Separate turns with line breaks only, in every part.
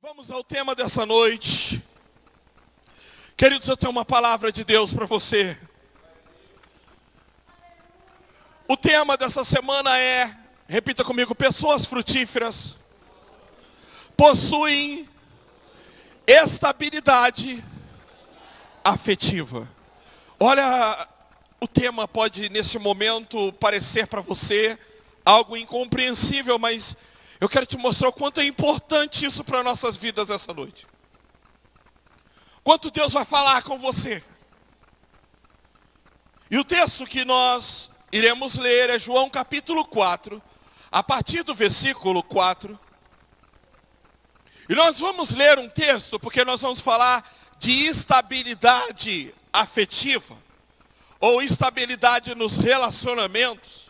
Vamos ao tema dessa noite. Queridos, eu tenho uma palavra de Deus para você. O tema dessa semana é, repita comigo, pessoas frutíferas possuem estabilidade afetiva. Olha, o tema pode nesse momento parecer para você algo incompreensível, mas eu quero te mostrar o quanto é importante isso para nossas vidas essa noite. Quanto Deus vai falar com você. E o texto que nós iremos ler é João capítulo 4, a partir do versículo 4. E nós vamos ler um texto porque nós vamos falar de estabilidade afetiva, ou estabilidade nos relacionamentos.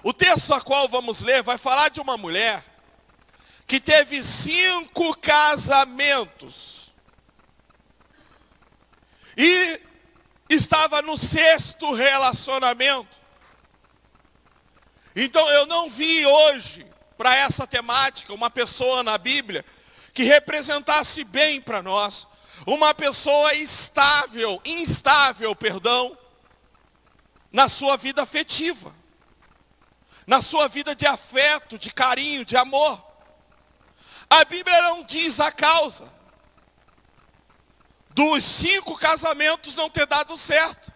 O texto a qual vamos ler vai falar de uma mulher que teve 5 casamentos. E estava no 6º relacionamento. Então eu não vi hoje, para essa temática, uma pessoa na Bíblia que representasse bem para nós. Uma pessoa instável, na sua vida afetiva. Na sua vida de afeto, de carinho, de amor. A Bíblia não diz a causa dos 5 casamentos não ter dado certo.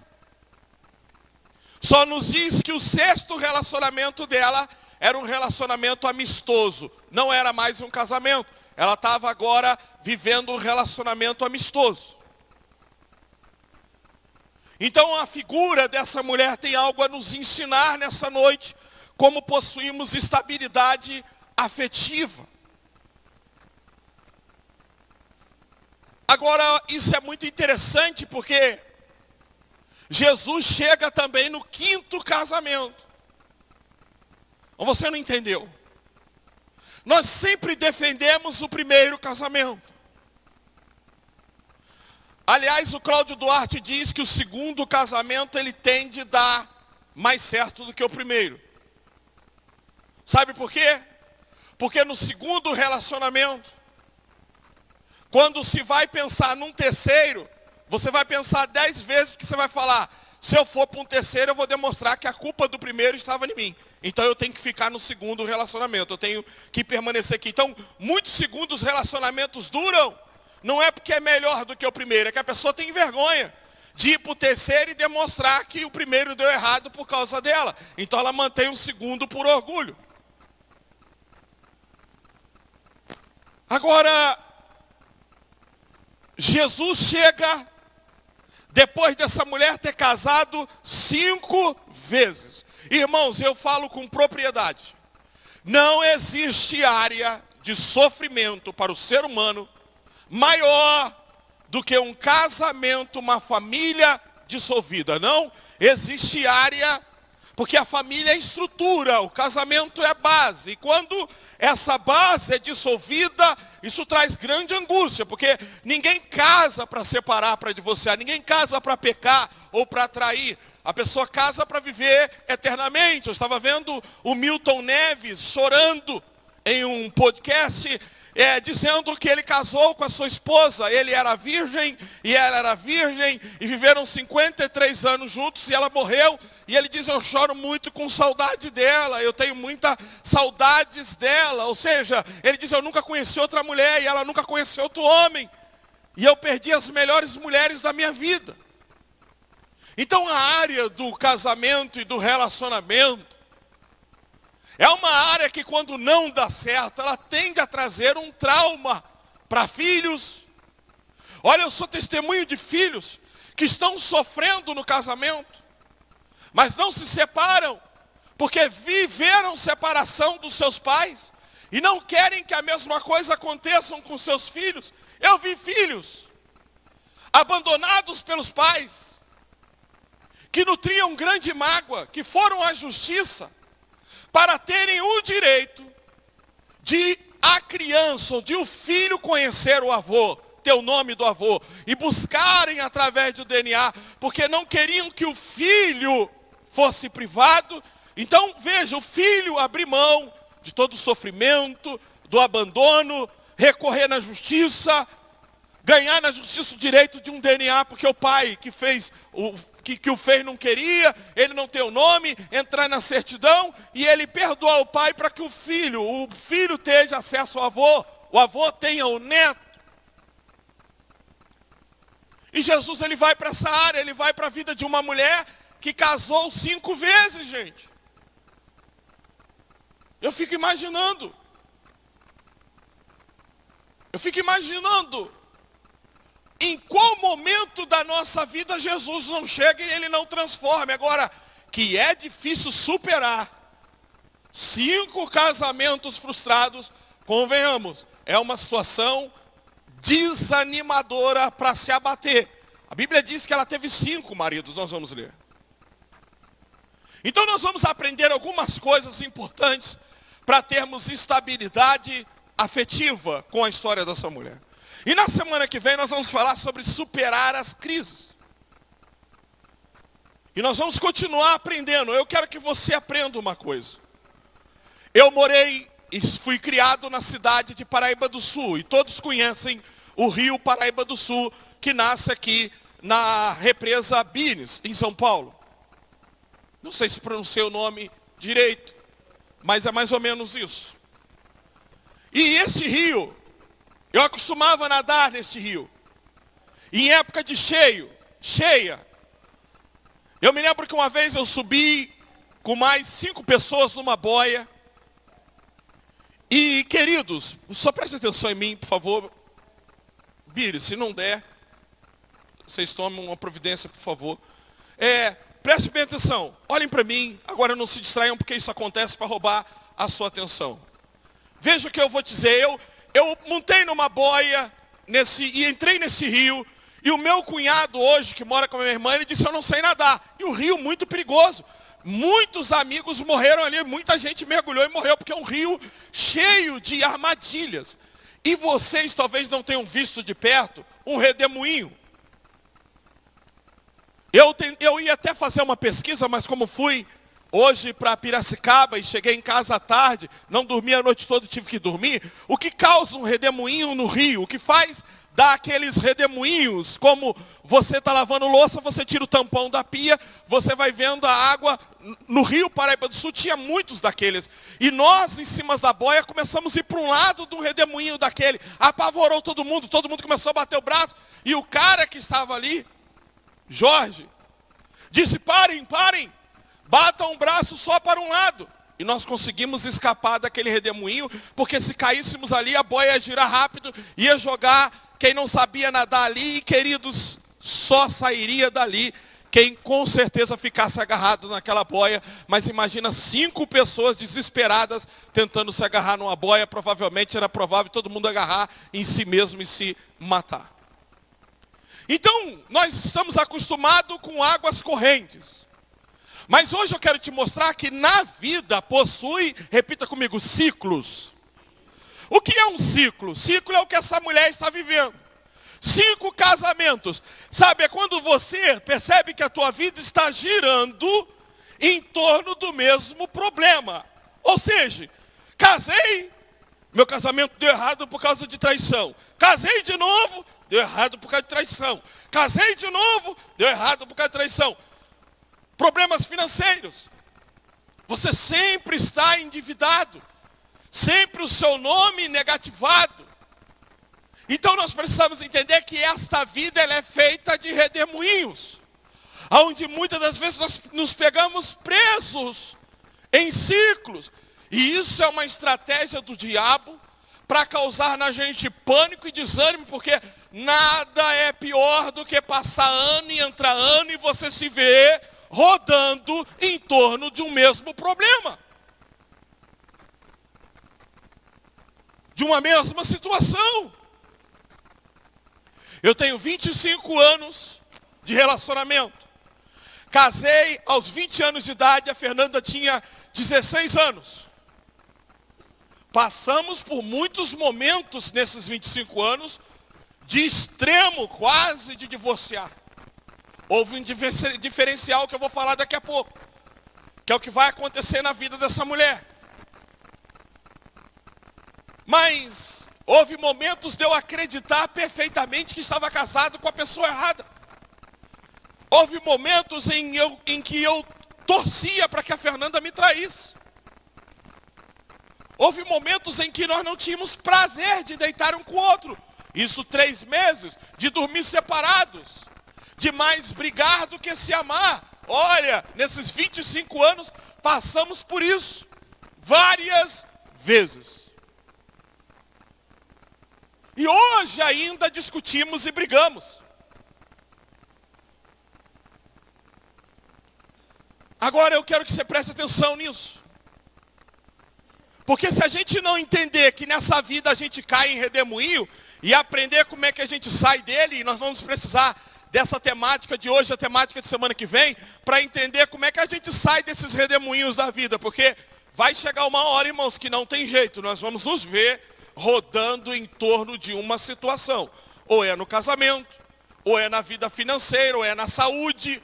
Só nos diz que o 6º relacionamento dela era um relacionamento amistoso. Não era mais um casamento. Ela estava agora vivendo um relacionamento amistoso. Então a figura dessa mulher tem algo a nos ensinar nessa noite, como possuímos estabilidade afetiva. Agora, isso é muito interessante porque Jesus chega também no 5º casamento. Ou você não entendeu? Nós sempre defendemos o 1º casamento. Aliás, o Cláudio Duarte diz que o 2º casamento ele tende a dar mais certo do que o 1º. Sabe por quê? Porque no 2º relacionamento, quando se vai pensar num 3º, você vai pensar 10 vezes, porque você vai falar, se eu for para um 3º, eu vou demonstrar que a culpa do 1º estava em mim. Então eu tenho que ficar no 2º relacionamento, eu tenho que permanecer aqui. Então, muitos segundos relacionamentos duram, não é porque é melhor do que o 1º, é que a pessoa tem vergonha de ir para o 3º e demonstrar que o 1º deu errado por causa dela. Então ela mantém o 2º por orgulho. Agora, Jesus chega, depois dessa mulher ter casado 5 vezes. Irmãos, eu falo com propriedade. Não existe área de sofrimento para o ser humano maior do que um casamento, uma família dissolvida. Não existe área, porque a família é estrutura, o casamento é a base. E quando essa base é dissolvida, isso traz grande angústia, porque ninguém casa para separar, para divorciar, ninguém casa para pecar ou para trair. A pessoa casa para viver eternamente. Eu estava vendo o Milton Neves chorando em um podcast, dizendo que ele casou com a sua esposa. Ele era virgem e ela era virgem e viveram 53 anos juntos e ela morreu. E ele diz, eu choro muito com saudade dela, eu tenho muitas saudades dela. Ou seja, ele diz, eu nunca conheci outra mulher e ela nunca conheceu outro homem. E eu perdi as melhores mulheres da minha vida. Então a área do casamento e do relacionamento é uma área que quando não dá certo, ela tende a trazer um trauma para filhos. Olha, eu sou testemunho de filhos que estão sofrendo no casamento, mas não se separam, porque viveram separação dos seus pais, e não querem que a mesma coisa aconteça com seus filhos. Eu vi filhos abandonados pelos pais, que nutriam grande mágoa, que foram à justiça, para terem o direito de a criança ou de o filho conhecer o avô, ter o nome do avô, e buscarem através do DNA, porque não queriam que o filho fosse privado. Então veja, o filho abrir mão de todo o sofrimento, do abandono, recorrer na justiça, ganhar na justiça o direito de um DNA, porque o pai que o fez não queria, ele não tem o nome, entrar na certidão, e ele perdoar o pai para que o filho tenha acesso ao avô, o avô tenha o neto. E Jesus, ele vai para essa área, ele vai para a vida de uma mulher que casou 5 vezes, gente. Eu fico imaginando em qual momento da nossa vida Jesus não chega e ele não transforma. Agora, que é difícil superar 5 casamentos frustrados, convenhamos, é uma situação desanimadora para se abater. A Bíblia diz que ela teve 5 maridos, nós vamos ler. Então nós vamos aprender algumas coisas importantes para termos estabilidade afetiva com a história dessa mulher. E na semana que vem nós vamos falar sobre superar as crises. E nós vamos continuar aprendendo. Eu quero que você aprenda uma coisa. Eu morei e fui criado na cidade de Paraíba do Sul. E todos conhecem o rio Paraíba do Sul, que nasce aqui na represa Bines, em São Paulo. Não sei se pronunciei o nome direito, mas é mais ou menos isso. E esse rio, eu acostumava a nadar nesse rio. Em época de cheia. Eu me lembro que uma vez eu subi com mais 5 pessoas numa boia. E, queridos, só prestem atenção em mim, por favor. Biri, se não der, vocês tomem uma providência, por favor. Prestem bem atenção. Olhem para mim. Agora não se distraiam, porque isso acontece para roubar a sua atenção. Veja o que eu vou dizer. Eu montei numa boia e entrei nesse rio. E o meu cunhado hoje, que mora com a minha irmã, ele disse: eu não sei nadar. E o rio muito perigoso. Muitos amigos morreram ali, muita gente mergulhou e morreu, porque é um rio cheio de armadilhas. E vocês talvez não tenham visto de perto um redemoinho. Eu ia até fazer uma pesquisa, mas como fui hoje para Piracicaba e cheguei em casa à tarde, não dormi a noite toda e tive que dormir. O que causa um redemoinho no rio? O que faz dar aqueles redemoinhos? Como você está lavando louça, você tira o tampão da pia, você vai vendo a água. No rio Paraíba do Sul tinha muitos daqueles. E nós, em cima da boia, começamos a ir para um lado de um redemoinho daquele. Apavorou todo mundo começou a bater o braço. E o cara que estava ali, Jorge, disse: parem, batam um braço só para um lado. E nós conseguimos escapar daquele redemoinho, porque se caíssemos ali, a boia ia girar rápido, ia jogar quem não sabia nadar ali, e, queridos, só sairia dali quem com certeza ficasse agarrado naquela boia. Mas imagina 5 pessoas desesperadas tentando se agarrar numa boia. Provavelmente era provável todo mundo agarrar em si mesmo e se matar. Então, nós estamos acostumados com águas correntes. Mas hoje eu quero te mostrar que na vida possui, repita comigo, ciclos. O que é um ciclo? Ciclo é o que essa mulher está vivendo. 5 casamentos. Sabe, é quando você percebe que a tua vida está girando em torno do mesmo problema. Ou seja, casei, meu casamento deu errado por causa de traição. Casei de novo, deu errado por causa de traição. Casei de novo, deu errado por causa de traição. Problemas financeiros. Você sempre está endividado. Sempre o seu nome negativado. Então nós precisamos entender que esta vida ela é feita de redemoinhos. Onde muitas das vezes nós nos pegamos presos em ciclos. E isso é uma estratégia do diabo para causar na gente pânico e desânimo, porque nada é pior do que passar ano e entrar ano e você se vê rodando em torno de um mesmo problema. De uma mesma situação. Eu tenho 25 anos de relacionamento. Casei aos 20 anos de idade, a Fernanda tinha 16 anos. Passamos por muitos momentos nesses 25 anos de extremo, quase de divorciar. Houve um diferencial que eu vou falar daqui a pouco, que é o que vai acontecer na vida dessa mulher. Mas Houve momentos de eu acreditar perfeitamente que estava casado com a pessoa errada. Houve momentos em que eu torcia para que a Fernanda me traísse. Houve momentos em que nós não tínhamos prazer de deitar um com o outro. Isso 3 meses de dormir separados, de mais brigar do que se amar. Olha, nesses 25 anos passamos por isso várias vezes. E hoje ainda discutimos e brigamos. Agora eu quero que você preste atenção nisso. Porque se a gente não entender que nessa vida a gente cai em redemoinho e aprender como é que a gente sai dele, e nós vamos precisar dessa temática de hoje, a temática de semana que vem, para entender como é que a gente sai desses redemoinhos da vida. Porque vai chegar uma hora, irmãos, que não tem jeito, nós vamos nos ver rodando em torno de uma situação. Ou é no casamento, ou é na vida financeira, ou é na saúde.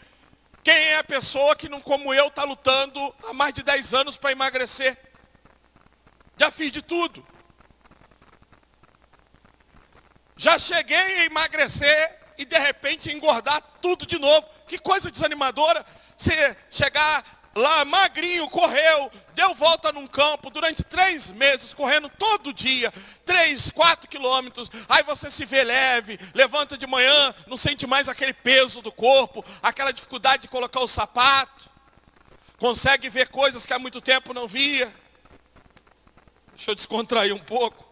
Quem é a pessoa que, não como eu, está lutando há mais de 10 anos para emagrecer? Já fiz de tudo. Já cheguei a emagrecer e de repente engordar tudo de novo. Que coisa desanimadora. Você chegar lá magrinho, correu, deu volta num campo durante 3 meses, correndo todo dia, 3, 4 quilômetros. Aí você se vê leve, levanta de manhã, não sente mais aquele peso do corpo, aquela dificuldade de colocar o sapato. Consegue ver coisas que há muito tempo não via. Deixa eu descontrair um pouco.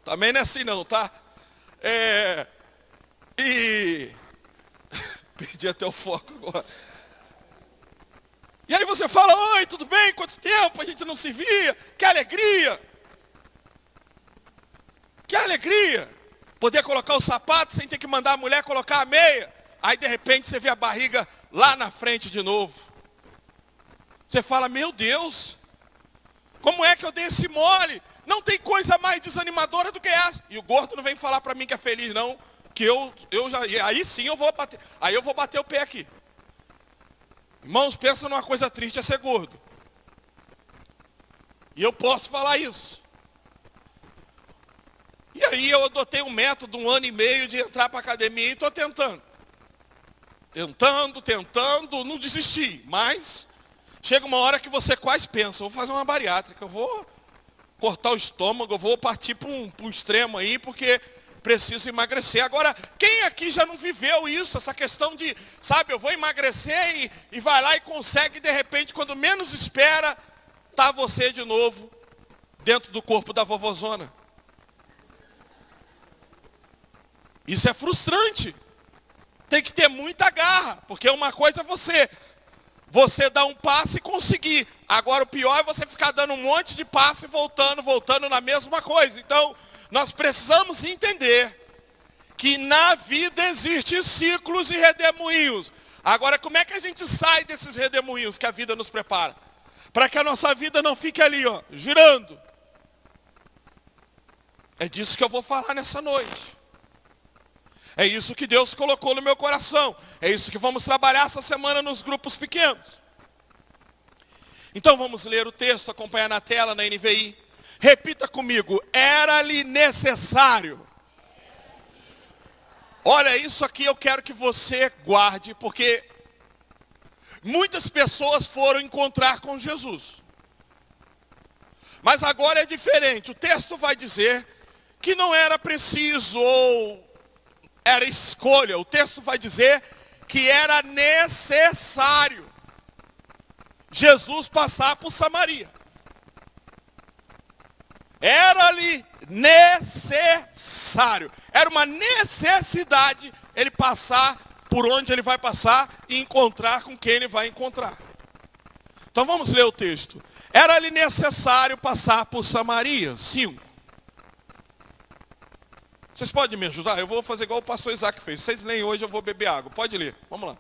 Também não é assim não, tá? Perdi até o foco agora. E aí você fala, oi, tudo bem? Quanto tempo a gente não se via? Que alegria! Que alegria! Poder colocar o sapato sem ter que mandar a mulher colocar a meia. Aí de repente você vê a barriga lá na frente de novo. Você fala, meu Deus, como é que eu dei esse mole? Não tem coisa mais desanimadora do que essa. E o gordo não vem falar para mim que é feliz, não. Que eu já. Aí sim eu vou bater. Aí eu vou bater o pé aqui. Irmãos, pensa numa coisa triste, é ser gordo. E eu posso falar isso. E aí eu adotei um método, 1 ano e meio de entrar para a academia e estou tentando. Tentando, não desisti. Mas chega uma hora que você quase pensa, vou fazer uma bariátrica, eu vou cortar o estômago, eu vou partir para um extremo aí, porque preciso emagrecer. Agora, quem aqui já não viveu isso, essa questão de, sabe, eu vou emagrecer e vai lá e consegue, de repente, quando menos espera, tá você de novo dentro do corpo da vovozona. Isso é frustrante. Tem que ter muita garra, porque uma coisa é você dá um passo e conseguir. Agora o pior é você ficar dando um monte de passo e voltando na mesma coisa. Então, nós precisamos entender que na vida existem ciclos e redemoinhos. Agora, como é que a gente sai desses redemoinhos que a vida nos prepara? Para que a nossa vida não fique ali, ó, girando. É disso que eu vou falar nessa noite. É isso que Deus colocou no meu coração. É isso que vamos trabalhar essa semana nos grupos pequenos. Então vamos ler o texto, acompanhar na tela, na NVI. Repita comigo, era-lhe necessário. Olha, isso aqui eu quero que você guarde, porque muitas pessoas foram encontrar com Jesus. Mas agora é diferente. O texto vai dizer que não era preciso ou era escolha. O texto vai dizer que era necessário Jesus passar por Samaria. Era-lhe necessário. Era uma necessidade ele passar por onde ele vai passar e encontrar com quem ele vai encontrar. Então vamos ler o texto. Era-lhe necessário passar por Samaria. 5. Vocês podem me ajudar? Eu vou fazer igual o pastor Isaac fez. Vocês leem hoje, eu vou beber água. Pode ler. Vamos lá.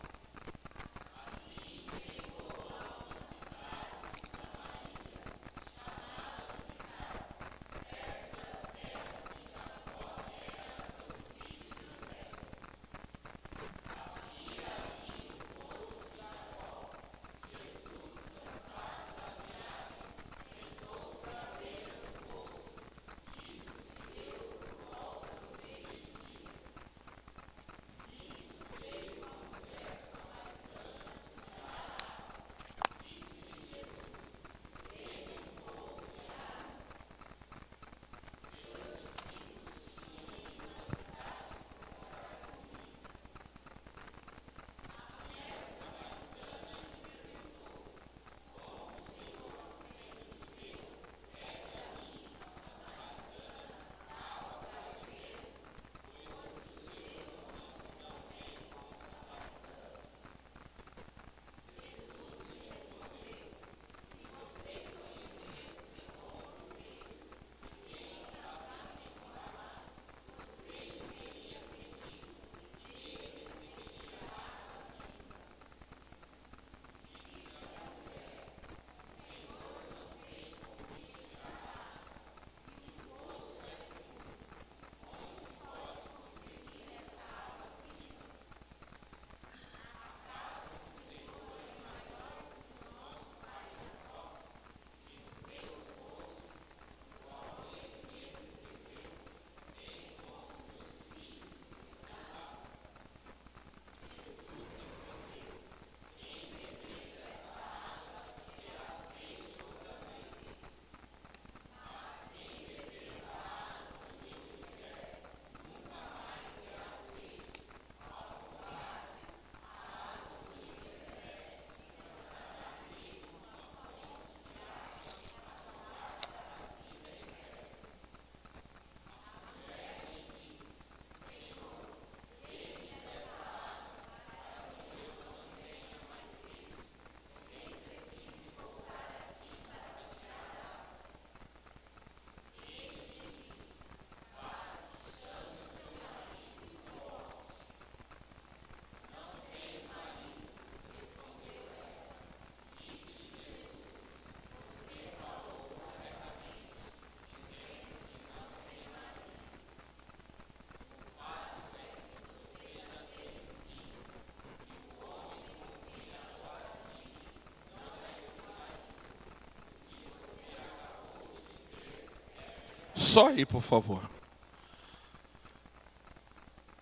só aí, por favor.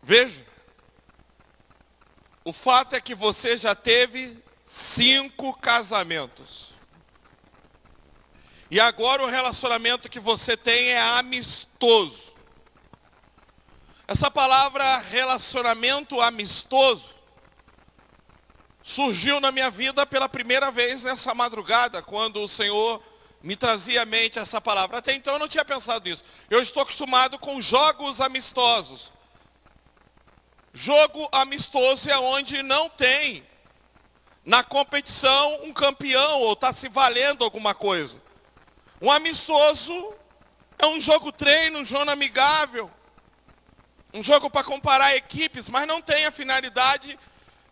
Veja. O fato é que você já teve 5 casamentos. E agora o relacionamento que você tem é amistoso. Essa palavra relacionamento amistoso surgiu na minha vida pela primeira vez nessa madrugada, quando o Senhor me trazia à mente essa palavra. Até então eu não tinha pensado nisso. Eu estou acostumado com jogos amistosos. Jogo amistoso é onde não tem na competição um campeão ou está se valendo alguma coisa. Um amistoso é um jogo treino, um jogo amigável. Um jogo para comparar equipes, mas não tem a finalidade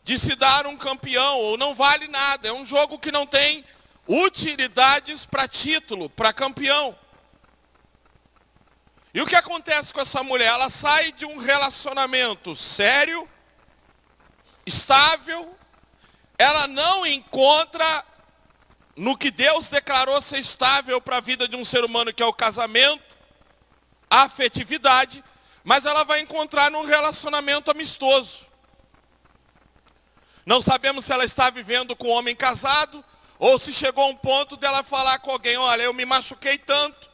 de se dar um campeão, ou não vale nada. É um jogo que não tem utilidades para título, para campeão. E o que acontece com essa mulher? Ela sai de um relacionamento sério, estável, ela não encontra no que Deus declarou ser estável para a vida de um ser humano, que é o casamento, a afetividade, mas ela vai encontrar num relacionamento amistoso. Não sabemos se ela está vivendo com um homem casado, ou se chegou a um ponto dela falar com alguém, olha, eu me machuquei tanto,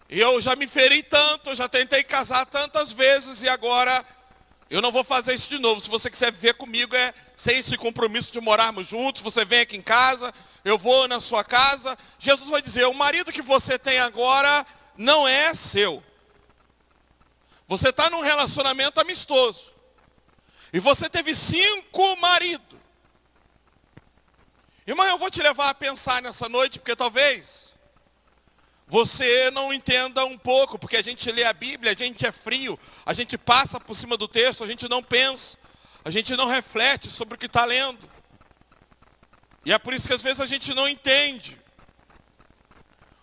eu já me feri tanto, eu já tentei casar tantas vezes, e agora eu não vou fazer isso de novo. Se você quiser viver comigo, é sem esse compromisso de morarmos juntos, você vem aqui em casa, eu vou na sua casa. Jesus vai dizer, o marido que você tem agora não é seu. Você está num relacionamento amistoso. E você teve 5 maridos. Irmão, eu vou te levar a pensar nessa noite, porque talvez você não entenda um pouco, porque a gente lê a Bíblia, a gente é frio, a gente passa por cima do texto, a gente não pensa, a gente não reflete sobre o que está lendo. E é por isso que às vezes a gente não entende.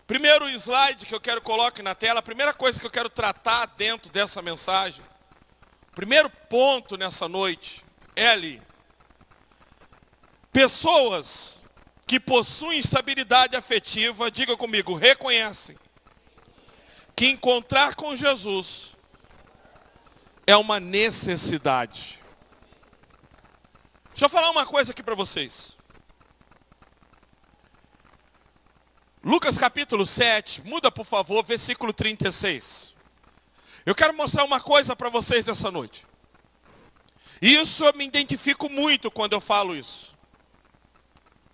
Primeiro slide que eu quero colocar na tela, a primeira coisa que eu quero tratar dentro dessa mensagem, primeiro ponto nessa noite, é ali. Pessoas que possuem estabilidade afetiva, diga comigo, reconhecem que encontrar com Jesus é uma necessidade. Deixa eu falar uma coisa aqui para vocês. Lucas capítulo 7, muda por favor, versículo 36. Eu quero mostrar uma coisa para vocês nessa noite. Isso eu me identifico muito quando eu falo isso.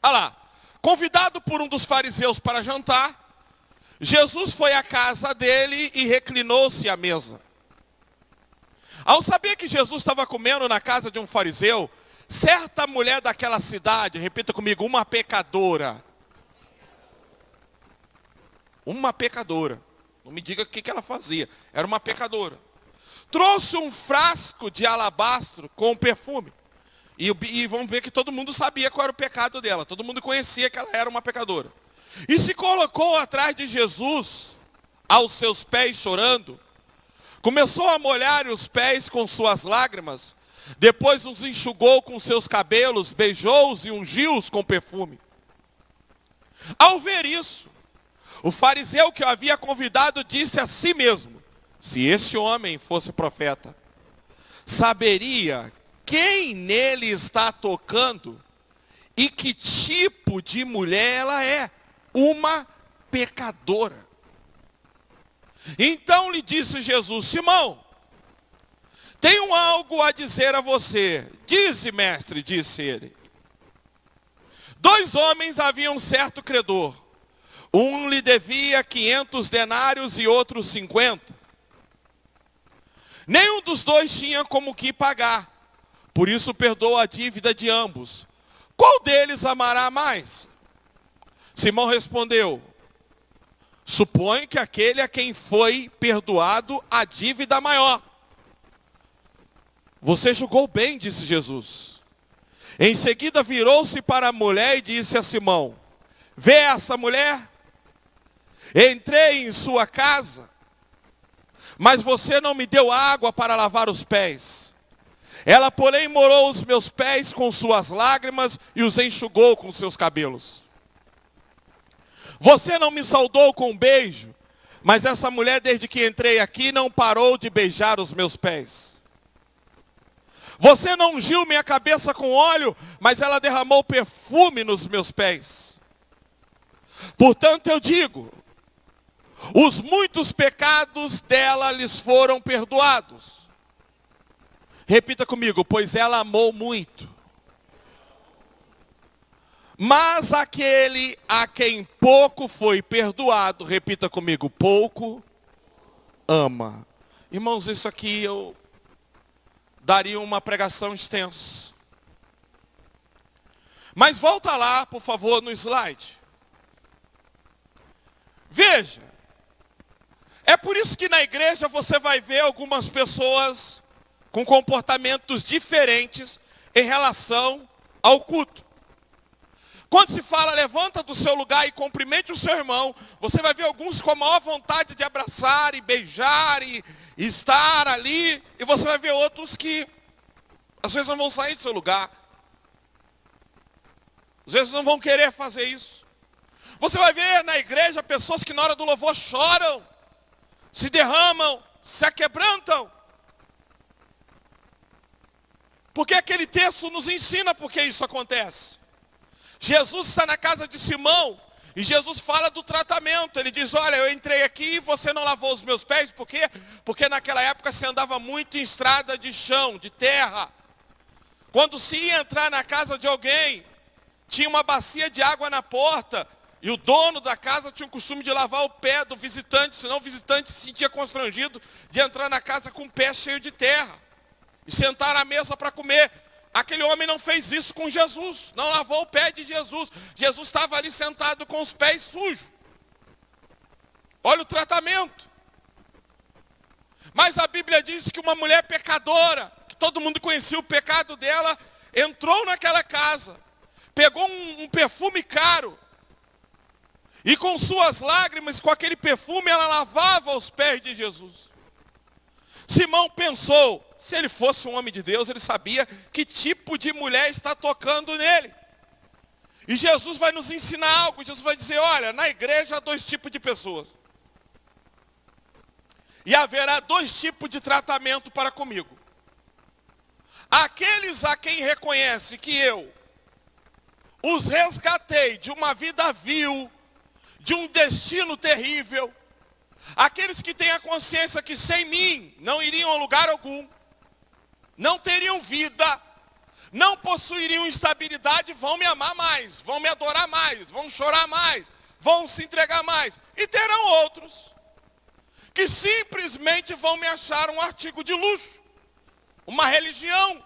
Olha lá, convidado por um dos fariseus para jantar, Jesus foi à casa dele e reclinou-se à mesa. Ao saber que Jesus estava comendo na casa de um fariseu, certa mulher daquela cidade, repita comigo, uma pecadora. Uma pecadora. Não me diga o que ela fazia. Era uma pecadora. Trouxe um frasco de alabastro com perfume. E vamos ver que todo mundo sabia qual era o pecado dela. Todo mundo conhecia que ela era uma pecadora. E se colocou atrás de Jesus, aos seus pés chorando. Começou a molhar os pés com suas lágrimas. Depois os enxugou com seus cabelos, beijou-os e ungiu-os com perfume. Ao ver isso, o fariseu que o havia convidado disse a si mesmo, se esse homem fosse profeta, saberia quem nele está tocando e que tipo de mulher ela é, uma pecadora. Então lhe disse Jesus, Simão, tenho algo a dizer a você. Dize, mestre, disse ele. 2 homens haviam certo credor. Um lhe devia 500 denários e outro 50. Nenhum dos 2 tinha como que pagar. Por isso perdoou a dívida de ambos. Qual deles amará mais? Simão respondeu, suponho que aquele a quem foi perdoado a dívida maior. Você julgou bem, disse Jesus. Em seguida virou-se para a mulher e disse a Simão, vê essa mulher? Entrei em sua casa, mas você não me deu água para lavar os pés. Ela, porém, molhou os meus pés com suas lágrimas e os enxugou com seus cabelos. Você não me saudou com um beijo, Mas essa mulher, desde que entrei aqui, não parou de beijar os meus pés. Você não ungiu minha cabeça com óleo, mas ela derramou perfume nos meus pés. Portanto, eu digo, os muitos pecados dela lhes foram perdoados. Repita comigo, pois ela amou muito. Mas aquele a quem pouco foi perdoado, repita comigo, pouco ama. Irmãos, isso aqui eu daria uma pregação extensa. Mas volta lá, por favor, no slide. Veja, é por isso que na igreja você vai ver algumas pessoas com comportamentos diferentes em relação ao culto. Quando se fala, levanta do seu lugar e cumprimente o seu irmão, você vai ver alguns com a maior vontade de abraçar e beijar e estar ali. E você vai ver outros que, às vezes, não vão sair do seu lugar. Às vezes não vão querer fazer isso. Você vai ver na igreja pessoas que na hora do louvor choram, se derramam, se aquebrantam. Porque aquele texto nos ensina por que isso acontece. Jesus está na casa de Simão e Jesus fala do tratamento. Ele diz, olha, eu entrei aqui e você não lavou os meus pés. Por quê? Porque naquela época se andava muito em estrada de chão, de terra. Quando se ia entrar na casa de alguém, tinha uma bacia de água na porta e o dono da casa tinha o costume de lavar o pé do visitante, senão o visitante se sentia constrangido de entrar na casa com o pé cheio de terra e sentar à mesa para comer. Aquele homem não fez isso com Jesus, não lavou o pé de Jesus. Jesus estava ali sentado com os pés sujos. Olha o tratamento. Mas a Bíblia diz que uma mulher pecadora, que todo mundo conhecia o pecado dela, entrou naquela casa, pegou um perfume caro, e com suas lágrimas, com aquele perfume, ela lavava os pés de Jesus. Simão pensou, se ele fosse um homem de Deus, ele sabia que tipo de mulher está tocando nele. E Jesus vai nos ensinar algo. Jesus vai dizer, olha, na igreja há dois tipos de pessoas. E haverá dois tipos de tratamento para comigo. Aqueles a quem reconhece que eu os resgatei de uma vida vil, de um destino terrível. Aqueles que têm a consciência que sem mim não iriam a lugar algum, não teriam vida, não possuiriam estabilidade, vão me amar mais, vão me adorar mais, vão chorar mais, vão se entregar mais. E terão outros que simplesmente vão me achar um artigo de luxo, uma religião.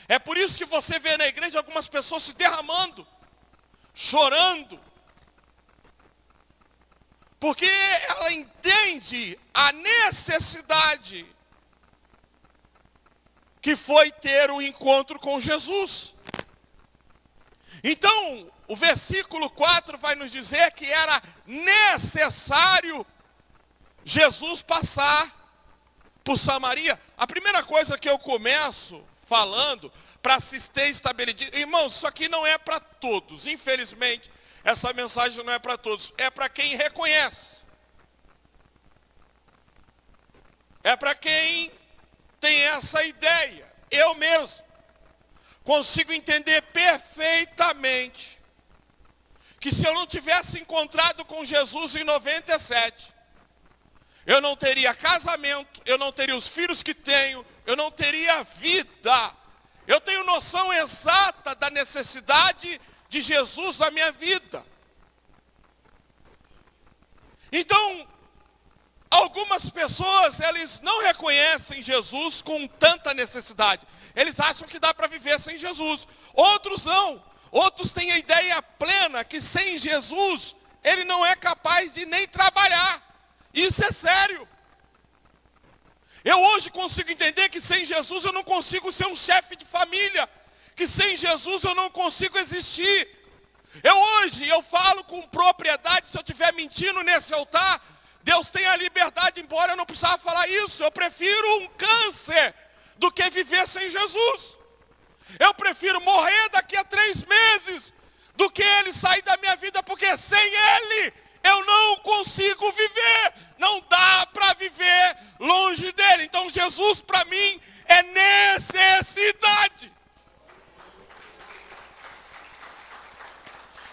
É por isso que você vê na igreja algumas pessoas se derramando, chorando, porque ela entende a necessidade que foi ter o encontro com Jesus. Então, o versículo 4 vai nos dizer que era necessário Jesus passar por Samaria. A primeira coisa que eu começo falando, para se ter estabelecido, irmãos, isso aqui não é para todos, infelizmente. Essa mensagem não é para todos, é para quem reconhece. É para quem tem essa ideia. Eu mesmo consigo entender perfeitamente que se eu não tivesse encontrado com Jesus em 97, eu não teria casamento, eu não teria os filhos que tenho, eu não teria vida. Eu tenho noção exata da necessidade de Jesus na minha vida. Então, algumas pessoas, eles não reconhecem Jesus com tanta necessidade. Eles acham que dá para viver sem Jesus. Outros não. Outros têm a ideia plena que sem Jesus, ele não é capaz de nem trabalhar. Isso é sério. Eu hoje consigo entender que sem Jesus eu não consigo ser um chefe de família. Que sem Jesus eu não consigo existir. Eu falo com propriedade, se eu estiver mentindo nesse altar, Deus tem a liberdade, embora eu não precisava falar isso. Eu prefiro um câncer do que viver sem Jesus. Eu prefiro morrer daqui a 3 meses do que Ele sair da minha vida, porque sem Ele eu não consigo viver. Não dá para viver longe dele. Então Jesus para mim é necessidade.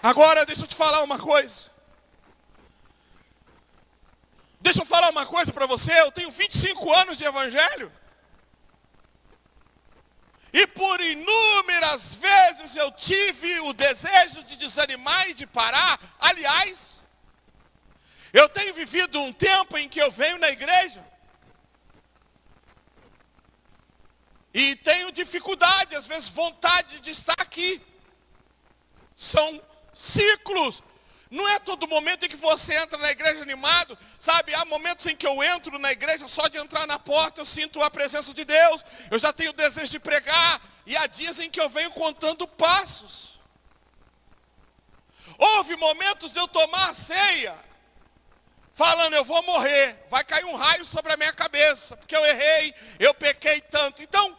Agora deixa eu te falar uma coisa. Deixa eu falar uma coisa para você. Eu tenho 25 anos de evangelho. E por inúmeras vezes eu tive o desejo de desanimar e de parar. Aliás, eu tenho vivido um tempo em que eu venho na igreja e tenho dificuldade, às vezes vontade de estar aqui. São ciclos. Não é todo momento em que você entra na igreja animado, sabe? Há momentos em que eu entro na igreja, só de entrar na porta eu sinto a presença de Deus. Eu já tenho desejo de pregar. E há dias em que eu venho contando passos. Houve momentos de eu tomar a ceia, falando, eu vou morrer, vai cair um raio sobre a minha cabeça, porque eu errei, eu pequei tanto. Então,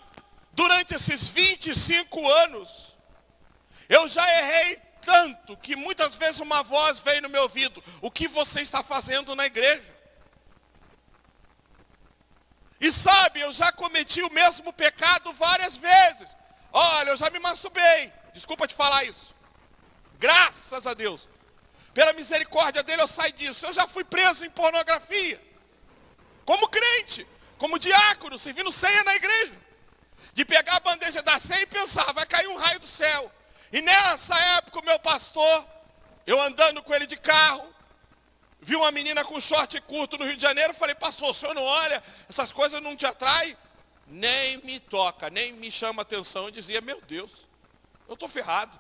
durante esses 25 anos, eu já errei tanto, que muitas vezes uma voz veio no meu ouvido, o que você está fazendo na igreja? E sabe, eu já cometi o mesmo pecado várias vezes. Olha, eu já me masturbei, desculpa te falar isso. Graças a Deus. Pela misericórdia dele eu saí disso. Eu já fui preso em pornografia. Como crente, como diácono, servindo ceia na igreja. De pegar a bandeja da ceia e pensar, vai cair um raio do céu. E nessa época o meu pastor, eu andando com ele de carro, vi uma menina com short curto no Rio de Janeiro, falei, pastor, o senhor não olha, essas coisas não te atraem? Nem me toca, nem me chama atenção. Eu dizia, meu Deus, eu estou ferrado.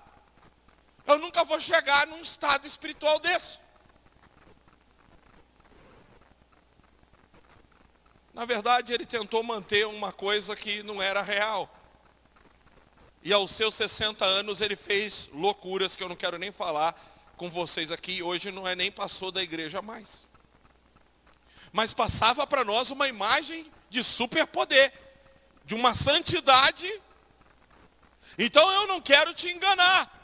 Eu nunca vou chegar num estado espiritual desse. Na verdade, ele tentou manter uma coisa que não era real. E aos seus 60 anos ele fez loucuras que eu não quero nem falar com vocês aqui. Hoje não é nem pastor da igreja mais. Mas passava para nós uma imagem de superpoder, de uma santidade. Então eu não quero te enganar.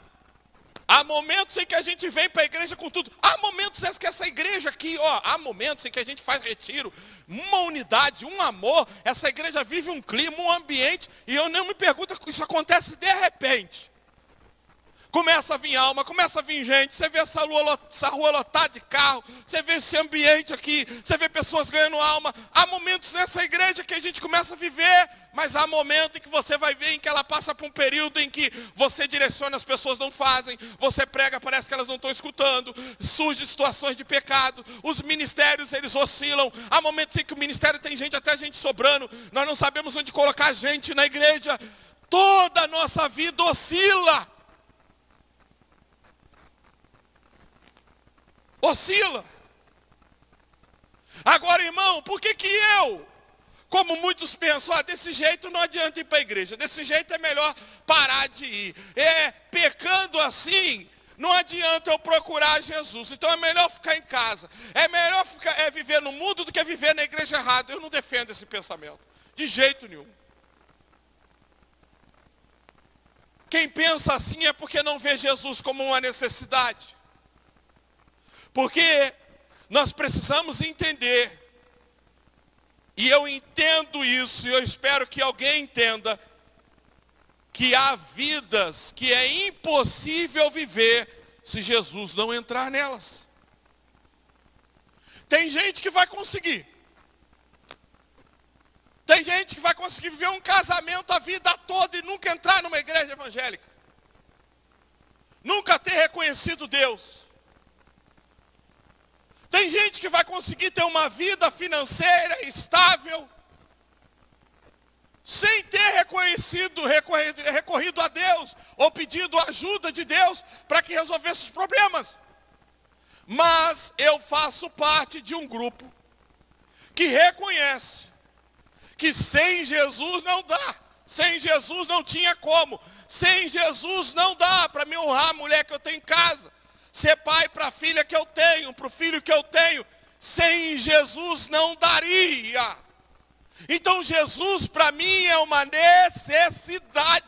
Há momentos em que a gente vem para a igreja com tudo. Há momentos em que essa igreja aqui, há momentos em que a gente faz retiro, uma unidade, um amor. Essa igreja vive um clima, um ambiente. E eu não me pergunto, isso acontece de repente. Começa a vir alma, começa a vir gente, você vê essa rua lotada de carro, você vê esse ambiente aqui, você vê pessoas ganhando alma. Há momentos nessa igreja que a gente começa a viver, mas há momentos em que você vai ver em que ela passa por um período em que você direciona, as pessoas não fazem, você prega, parece que elas não estão escutando, surgem situações de pecado, os ministérios eles oscilam, há momentos em que o ministério tem gente, até gente sobrando, nós não sabemos onde colocar gente na igreja, toda a nossa vida oscila. Oscila. Agora, irmão, por que eu, como muitos pensam, desse jeito não adianta ir para a igreja, desse jeito é melhor parar de ir. Pecando assim, não adianta eu procurar Jesus, então é melhor ficar em casa. É melhor viver no mundo do que viver na igreja errada. Eu não defendo esse pensamento, de jeito nenhum. Quem pensa assim é porque não vê Jesus como uma necessidade. Porque nós precisamos entender, e eu entendo isso, e eu espero que alguém entenda, que há vidas que é impossível viver se Jesus não entrar nelas. Tem gente que vai conseguir. Tem gente que vai conseguir viver um casamento a vida toda e nunca entrar numa igreja evangélica. Nunca ter reconhecido Deus. Tem gente que vai conseguir ter uma vida financeira estável, sem ter recorrido a Deus, ou pedido ajuda de Deus para que resolvesse os problemas. Mas eu faço parte de um grupo que reconhece que sem Jesus não dá. Sem Jesus não tinha como. Sem Jesus não dá para me honrar a mulher que eu tenho em casa. Ser pai para a filha que eu tenho, para o filho que eu tenho. Sem Jesus não daria. Então Jesus para mim é uma necessidade.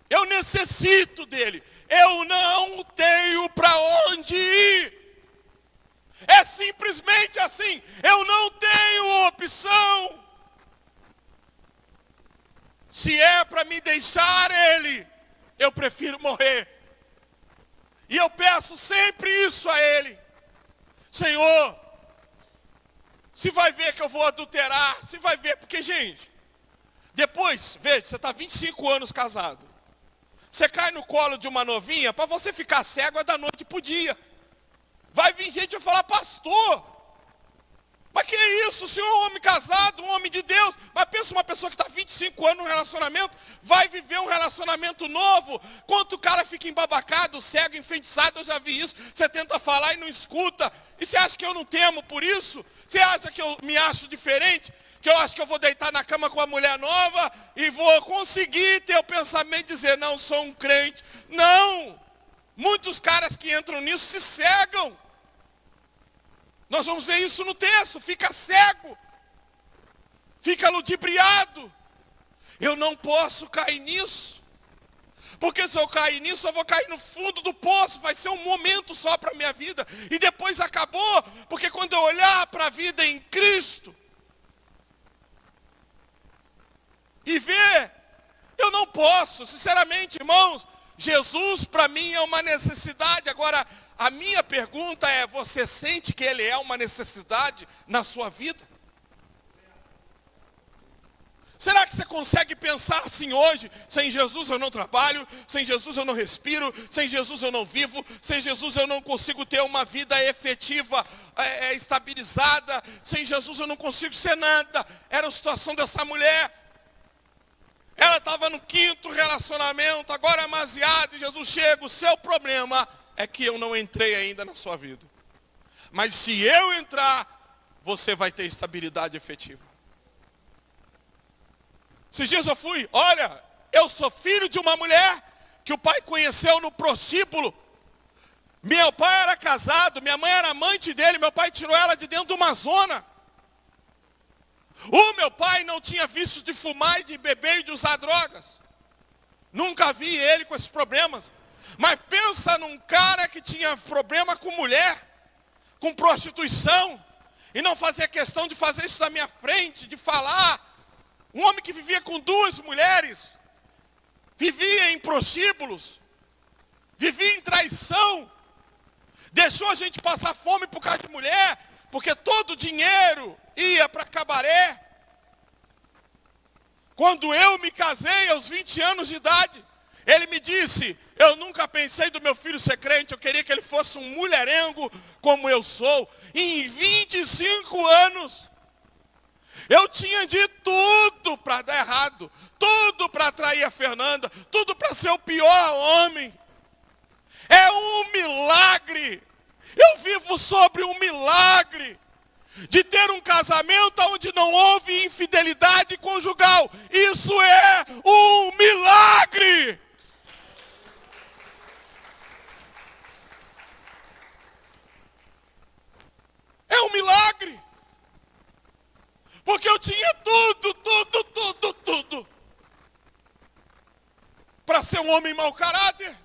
Eu necessito dele. Eu não tenho para onde ir. É simplesmente assim. Eu não tenho opção. Se é para me deixar ele, eu prefiro morrer. E eu peço sempre isso a ele. Senhor, se vai ver que eu vou adulterar, se vai ver, porque, gente, depois, veja, você está 25 anos casado. Você cai no colo de uma novinha, para você ficar cego é da noite para o dia. Vai vir gente e falar, pastor, mas que isso, o senhor é um homem casado, um homem de Deus. Mas pensa uma pessoa que está 25 anos num relacionamento, vai viver um relacionamento novo. Quanto o cara fica embabacado, cego, enfeitiçado, eu já vi isso. Você tenta falar e não escuta. E você acha que eu não temo por isso? Você acha que eu me acho diferente? Que eu acho que eu vou deitar na cama com uma mulher nova e vou conseguir ter o pensamento de dizer, não, sou um crente. Não! Muitos caras que entram nisso se cegam. Nós vamos ver isso no texto, fica cego, fica ludibriado. Eu não posso cair nisso, porque se eu cair nisso, eu vou cair no fundo do poço, vai ser um momento só para a minha vida, e depois acabou, porque quando eu olhar para a vida em Cristo, e ver, eu não posso, sinceramente, irmãos, Jesus para mim é uma necessidade. Agora, a minha pergunta é, você sente que ele é uma necessidade na sua vida? Será que você consegue pensar assim hoje, sem Jesus eu não trabalho, sem Jesus eu não respiro, sem Jesus eu não vivo, sem Jesus eu não consigo ter uma vida efetiva, estabilizada, sem Jesus eu não consigo ser nada. Era a situação dessa mulher. Ela estava no 5º relacionamento, agora amaziada, e Jesus chega, o seu problema é que eu não entrei ainda na sua vida. Mas se eu entrar, você vai ter estabilidade efetiva. Esses dias eu fui, olha, eu sou filho de uma mulher que o pai conheceu no prostíbulo. Meu pai era casado, minha mãe era amante dele, meu pai tirou ela de dentro de uma zona. O meu pai não tinha vício de fumar e de beber e de usar drogas. Nunca vi ele com esses problemas. Mas pensa num cara que tinha problema com mulher, com prostituição, e não fazia questão de fazer isso na minha frente, de falar. Um homem que vivia com 2 mulheres, vivia em prostíbulos, vivia em traição, deixou a gente passar fome por causa de mulher, porque todo o dinheiro ia para cabaré. Quando eu me casei aos 20 anos de idade, ele me disse, eu nunca pensei do meu filho ser crente, eu queria que ele fosse um mulherengo como eu sou. Em 25 anos, eu tinha de tudo para dar errado, tudo para atrair a Fernanda, tudo para ser o pior homem. É um milagre. Eu vivo sobre um milagre de ter um casamento onde não houve infidelidade conjugal. Isso é um milagre. É um milagre. Porque eu tinha tudo para ser um homem mau caráter,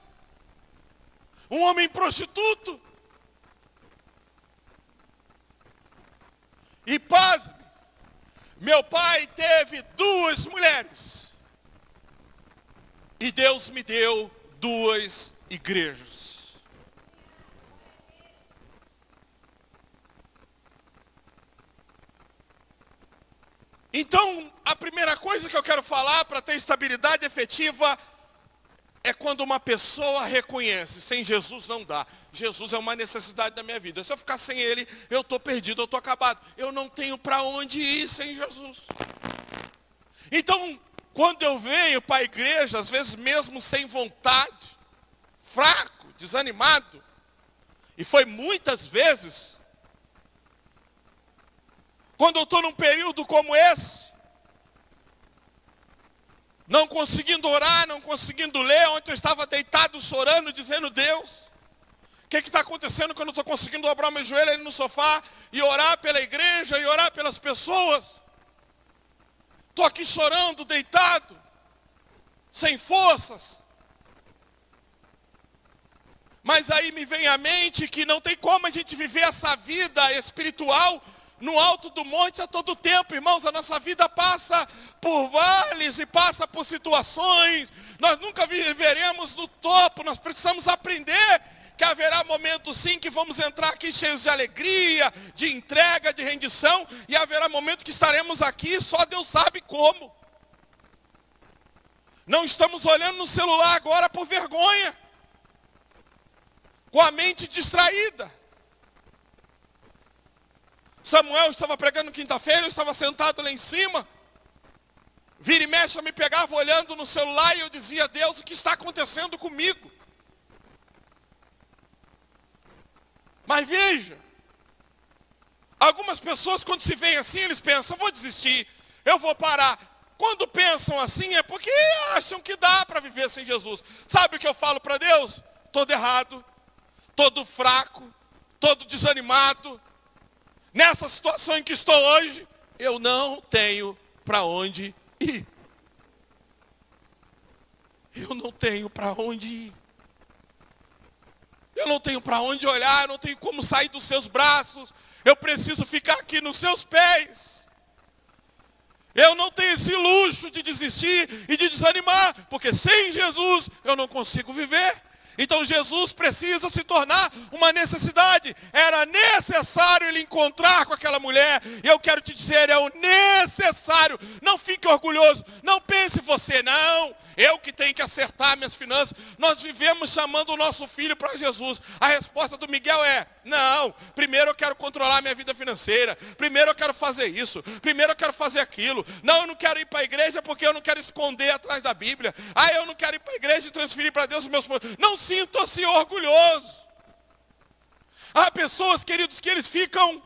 um homem prostituto. E pasme, meu pai teve 2 mulheres. E Deus me deu 2 igrejas. Então, a primeira coisa que eu quero falar para ter estabilidade efetiva é quando uma pessoa reconhece, sem Jesus não dá. Jesus é uma necessidade da minha vida. Se eu ficar sem ele, eu estou perdido, eu estou acabado. Eu não tenho para onde ir sem Jesus. Então, quando eu venho para a igreja, às vezes mesmo sem vontade, fraco, desanimado, e foi muitas vezes, quando eu estou num período como esse, não conseguindo orar, não conseguindo ler. Ontem eu estava deitado chorando, dizendo, Deus, o que está acontecendo que eu não estou conseguindo dobrar meu joelho ali no sofá e orar pela igreja e orar pelas pessoas? Estou aqui chorando, deitado, sem forças. Mas aí me vem à mente que não tem como a gente viver essa vida espiritual no alto do monte a todo tempo, irmãos. A nossa vida passa por vales e passa por situações. Nós nunca viveremos no topo. Nós precisamos aprender que haverá momentos sim que vamos entrar aqui cheios de alegria, de entrega, de rendição. E haverá momentos que estaremos aqui, só Deus sabe como. Não estamos olhando no celular agora por vergonha, com a mente distraída. Samuel estava pregando quinta-feira, eu estava sentado lá em cima. Vira e mexe, eu me pegava olhando no celular e eu dizia: Deus, o que está acontecendo comigo? Mas veja, algumas pessoas quando se veem assim, eles pensam: eu vou desistir, eu vou parar. Quando pensam assim é porque acham que dá para viver sem Jesus. Sabe o que eu falo para Deus? Todo errado, todo fraco, todo desanimado. Nessa situação em que estou hoje, eu não tenho para onde ir. Eu não tenho para onde ir. Eu não tenho para onde olhar, eu não tenho como sair dos seus braços. Eu preciso ficar aqui nos seus pés. Eu não tenho esse luxo de desistir e de desanimar, porque sem Jesus eu não consigo viver. Então Jesus precisa se tornar uma necessidade. Era necessário ele encontrar com aquela mulher. E eu quero te dizer, é o necessário. Não fique orgulhoso. Não pense você, não. Eu que tenho que acertar minhas finanças. Nós vivemos chamando o nosso filho para Jesus. A resposta do Miguel é: não, primeiro eu quero controlar minha vida financeira. Primeiro eu quero fazer isso. Primeiro eu quero fazer aquilo. Não, eu não quero ir para a igreja porque eu não quero esconder atrás da Bíblia. Ah, eu não quero ir para a igreja e transferir para Deus os meus problemas. Não sinta-se orgulhoso. Há pessoas, queridos, que eles ficam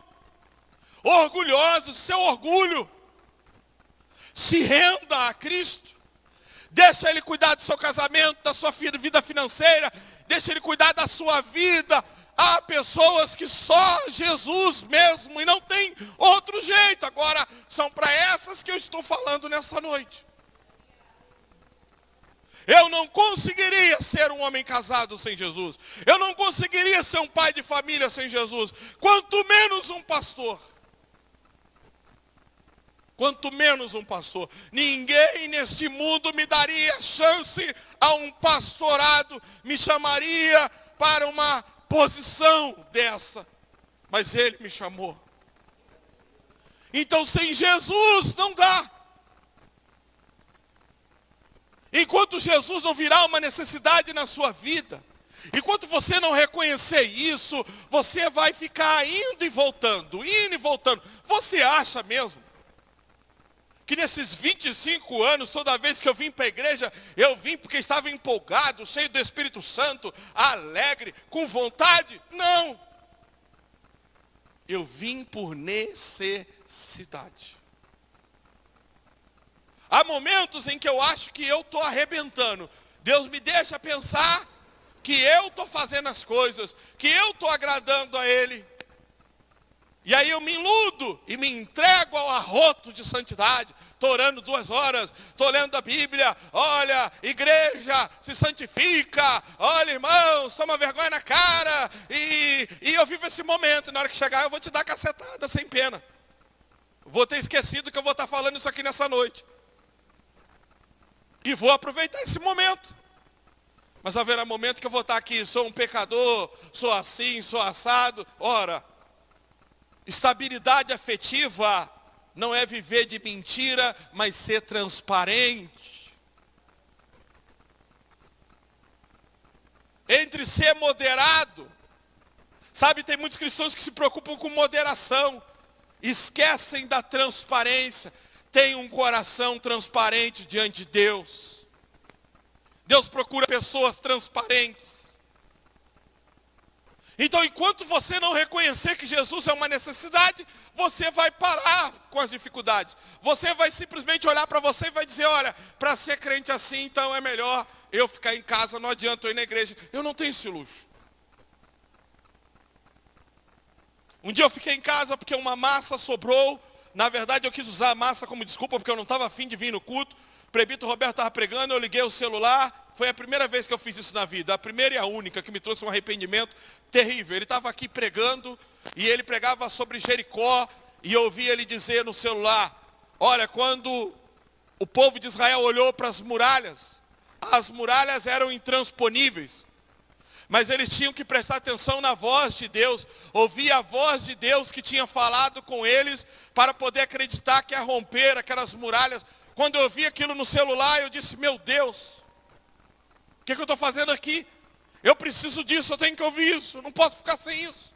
orgulhosos. Seu orgulho, se renda a Cristo. Deixa Ele cuidar do seu casamento, da sua vida financeira. Deixa Ele cuidar da sua vida. Há pessoas que só Jesus mesmo e não tem outro jeito. Agora, são para essas que eu estou falando nessa noite. Eu não conseguiria ser um homem casado sem Jesus. Eu não conseguiria ser um pai de família sem Jesus. Quanto menos um pastor. Quanto menos um pastor. Ninguém neste mundo me daria chance a um pastorado, me chamaria para uma posição dessa. Mas Ele me chamou. Então sem Jesus não dá. Enquanto Jesus não virar uma necessidade na sua vida, enquanto você não reconhecer isso, você vai ficar indo e voltando. Você acha mesmo que nesses 25 anos, toda vez que eu vim para a igreja, eu vim porque estava empolgado, cheio do Espírito Santo, alegre, com vontade? Não. Eu vim por necessidade. Há momentos em que eu acho que eu estou arrebentando. Deus me deixa pensar que eu estou fazendo as coisas, que eu estou agradando a Ele. E aí eu me iludo e me entrego ao arroto de santidade. Estou orando 2 horas, estou lendo a Bíblia. Olha, igreja, se santifica. Olha, irmãos, toma vergonha na cara. E eu vivo esse momento. E na hora que chegar eu vou te dar cacetada sem pena. Vou ter esquecido que eu vou estar falando isso aqui nessa noite. E vou aproveitar esse momento. Mas haverá momento que eu vou estar aqui, sou um pecador, sou assim, sou assado. Ora, estabilidade afetiva não é viver de mentira, mas ser transparente. Entre ser moderado. Sabe, tem muitos cristãos que se preocupam com moderação. Esquecem da transparência. Tem um coração transparente diante de Deus. Deus procura pessoas transparentes. Então, enquanto você não reconhecer que Jesus é uma necessidade, você vai parar com as dificuldades. Você vai simplesmente olhar para você e vai dizer: olha, para ser crente assim, então é melhor eu ficar em casa, não adianta eu ir na igreja. Eu não tenho esse luxo. Um dia eu fiquei em casa porque uma massa sobrou. Na verdade, eu quis usar a massa como desculpa, porque eu não estava afim de vir no culto. O presbítero Roberto estava pregando, eu liguei o celular, foi a primeira vez que eu fiz isso na vida, a primeira e a única que me trouxe um arrependimento terrível. Ele estava aqui pregando, e ele pregava sobre Jericó, e eu ouvi ele dizer no celular, olha, quando o povo de Israel olhou para as muralhas eram intransponíveis, mas eles tinham que prestar atenção na voz de Deus, ouvir a voz de Deus que tinha falado com eles, para poder acreditar que ia romper aquelas muralhas. Quando eu vi aquilo no celular, eu disse, meu Deus, o que eu estou fazendo aqui? Eu preciso disso, eu tenho que ouvir isso, eu não posso ficar sem isso.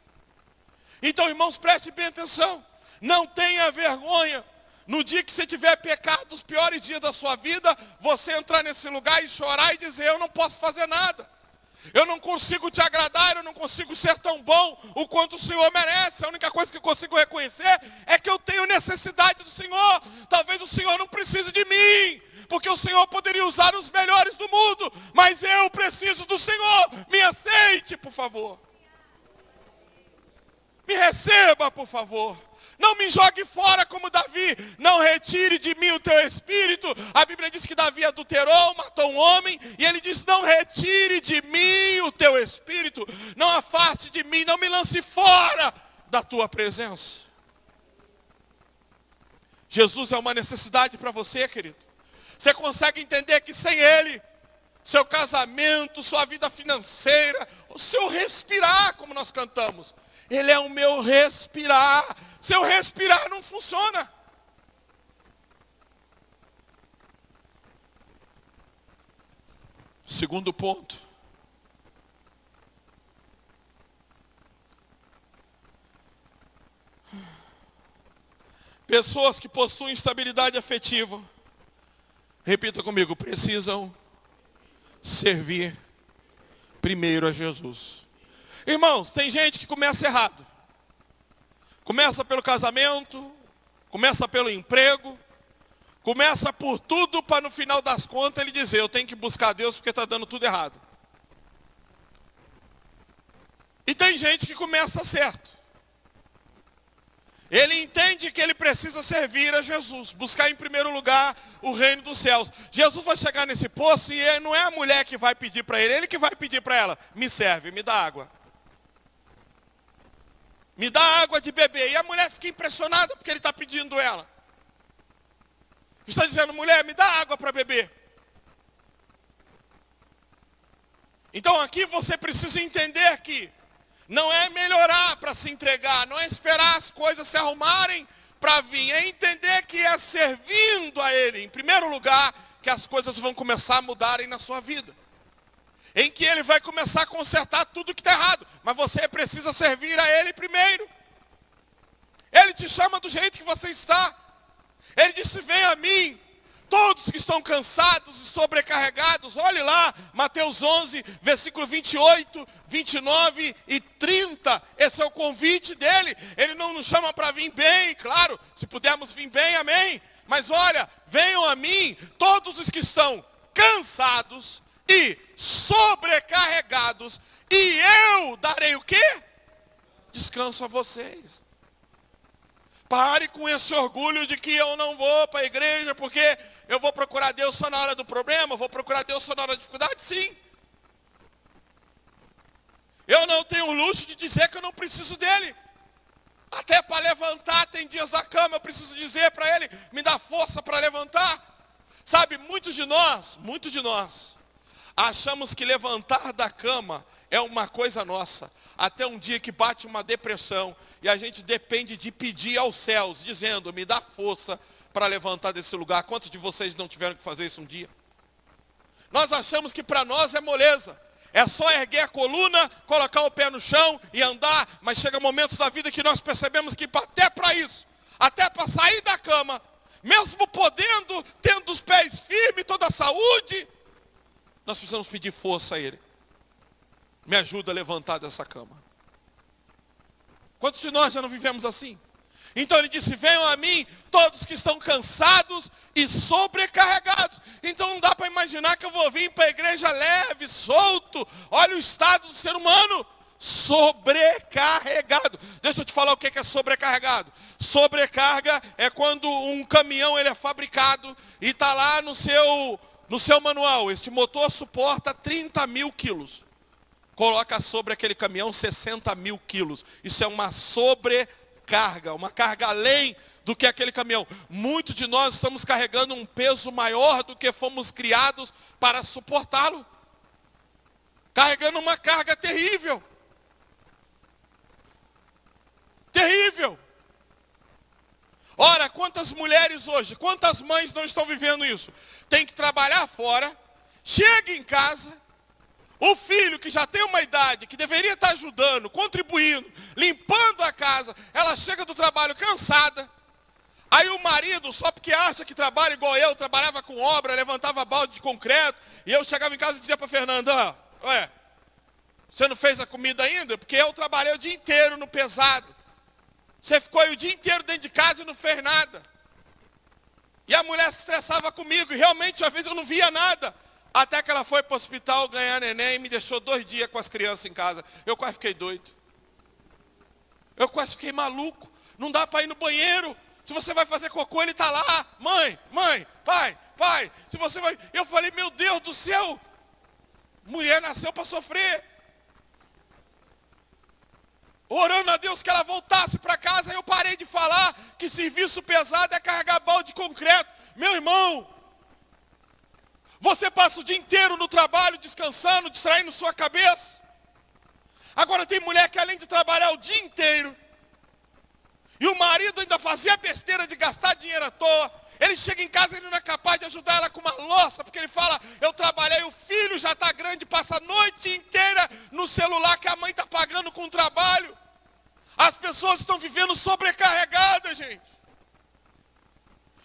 Então, irmãos, preste bem atenção, não tenha vergonha. No dia que você tiver pecado, os piores dias da sua vida, você entrar nesse lugar e chorar e dizer, eu não posso fazer nada. Eu não consigo te agradar, eu não consigo ser tão bom o quanto o Senhor merece. A única coisa que eu consigo reconhecer é que eu tenho necessidade do Senhor. Talvez o Senhor não precise de mim, porque o Senhor poderia usar os melhores do mundo, mas eu preciso do Senhor. Me aceite, por favor. Me receba, por favor. Não me jogue fora como Davi. Não retire de mim o teu espírito. A Bíblia diz que Davi adulterou, matou um homem. E ele diz, não retire de mim o teu espírito. Não afaste de mim, não me lance fora da tua presença. Jesus é uma necessidade para você, querido. Você consegue entender que sem Ele, seu casamento, sua vida financeira, o seu respirar, como nós cantamos, Ele é o meu respirar. Se eu respirar, não funciona. Segundo ponto. Pessoas que possuem estabilidade afetiva, repita comigo, precisam servir primeiro a Jesus. Irmãos, tem gente que começa errado. Começa pelo casamento, começa pelo emprego, começa por tudo para no final das contas ele dizer, eu tenho que buscar Deus porque está dando tudo errado. E tem gente que começa certo. Ele entende que ele precisa servir a Jesus, buscar em primeiro lugar o reino dos céus. Jesus vai chegar nesse poço e não é a mulher que vai pedir para ele que vai pedir para ela, me serve, me dá água. Me dá água de beber. E a mulher fica impressionada porque ele está pedindo ela. Está dizendo, mulher, me dá água para beber. Então aqui você precisa entender que não é melhorar para se entregar, não é esperar as coisas se arrumarem para vir, é entender que é servindo a Ele, em primeiro lugar, que as coisas vão começar a mudarem na sua vida. Em que Ele vai começar a consertar tudo que está errado, mas você precisa servir a Ele primeiro. Ele te chama do jeito que você está. Ele disse, vem a mim, todos que estão cansados e sobrecarregados. Olhe lá, Mateus 11, versículo 28, 29 e 30. Esse é o convite dele. Ele não nos chama para vir bem, claro, se pudermos vir bem, amém. Mas olha, venham a mim, todos os que estão cansados e sobrecarregados, e eu darei o quê? Descanso a vocês. Pare com esse orgulho de que eu não vou para a igreja porque eu vou procurar Deus só na hora do problema, vou procurar Deus só na hora da dificuldade. Sim. Eu não tenho o luxo de dizer que eu não preciso dele. Até para levantar, tem dias da cama, eu preciso dizer para ele, me dá força para levantar. Sabe, muitos de nós, achamos que levantar da cama é uma coisa nossa. Até um dia que bate uma depressão e a gente depende de pedir aos céus, dizendo, me dá força para levantar desse lugar. Quantos de vocês não tiveram que fazer isso um dia? Nós achamos que para nós é moleza. É só erguer a coluna, colocar o pé no chão e andar. Mas chega momentos da vida que nós percebemos que até para isso, até para sair da cama, mesmo podendo, tendo os pés firmes, toda a saúde, nós precisamos pedir força a Ele. Me ajuda a levantar dessa cama. Quantos de nós já não vivemos assim? Então ele disse, venham a mim todos que estão cansados e sobrecarregados. Então não dá para imaginar que eu vou vir para a igreja leve, solto. Olha o estado do ser humano, sobrecarregado. Deixa eu te falar o que é sobrecarregado. Sobrecarga é quando um caminhão ele é fabricado e está lá no seu no seu manual, este motor suporta 30 mil quilos. Coloca sobre aquele caminhão 60 mil quilos. Isso é uma sobrecarga, uma carga além do que aquele caminhão. Muitos de nós estamos carregando um peso maior do que fomos criados para suportá-lo. Carregando uma carga terrível. Terrível. Ora, quantas mulheres hoje, quantas mães não estão vivendo isso? Tem que trabalhar fora, chega em casa, o filho que já tem uma idade, que deveria estar ajudando, contribuindo, limpando a casa, ela chega do trabalho cansada. Aí o marido, só porque acha que trabalha igual eu, trabalhava com obra, levantava balde de concreto, e eu chegava em casa e dizia para Fernanda, ué, você não fez a comida ainda? Porque eu trabalhei o dia inteiro no pesado. Você ficou aí o dia inteiro dentro de casa e não fez nada. E a mulher se estressava comigo, e realmente às vezes eu não via nada. Até que ela foi para o hospital ganhar neném e me deixou 2 dias com as crianças em casa. Eu quase fiquei doido. Eu quase fiquei maluco. Não dá para ir no banheiro. Se você vai fazer cocô, ele está lá. Mãe, pai. Se você vai... Eu falei, meu Deus do céu. Mulher nasceu para sofrer. Orando a Deus que ela voltasse para casa, eu parei de falar que serviço pesado é carregar balde de concreto. Meu irmão, você passa o dia inteiro no trabalho, descansando, distraindo sua cabeça. Agora tem mulher que além de trabalhar o dia inteiro, e o marido ainda fazia besteira de gastar dinheiro à toa, ele chega em casa e ele não é capaz de ajudar ela com uma louça, porque ele fala, eu trabalhei, o filho já está grande, passa a noite inteira no celular que a mãe está pagando com o trabalho. As pessoas estão vivendo sobrecarregadas, gente.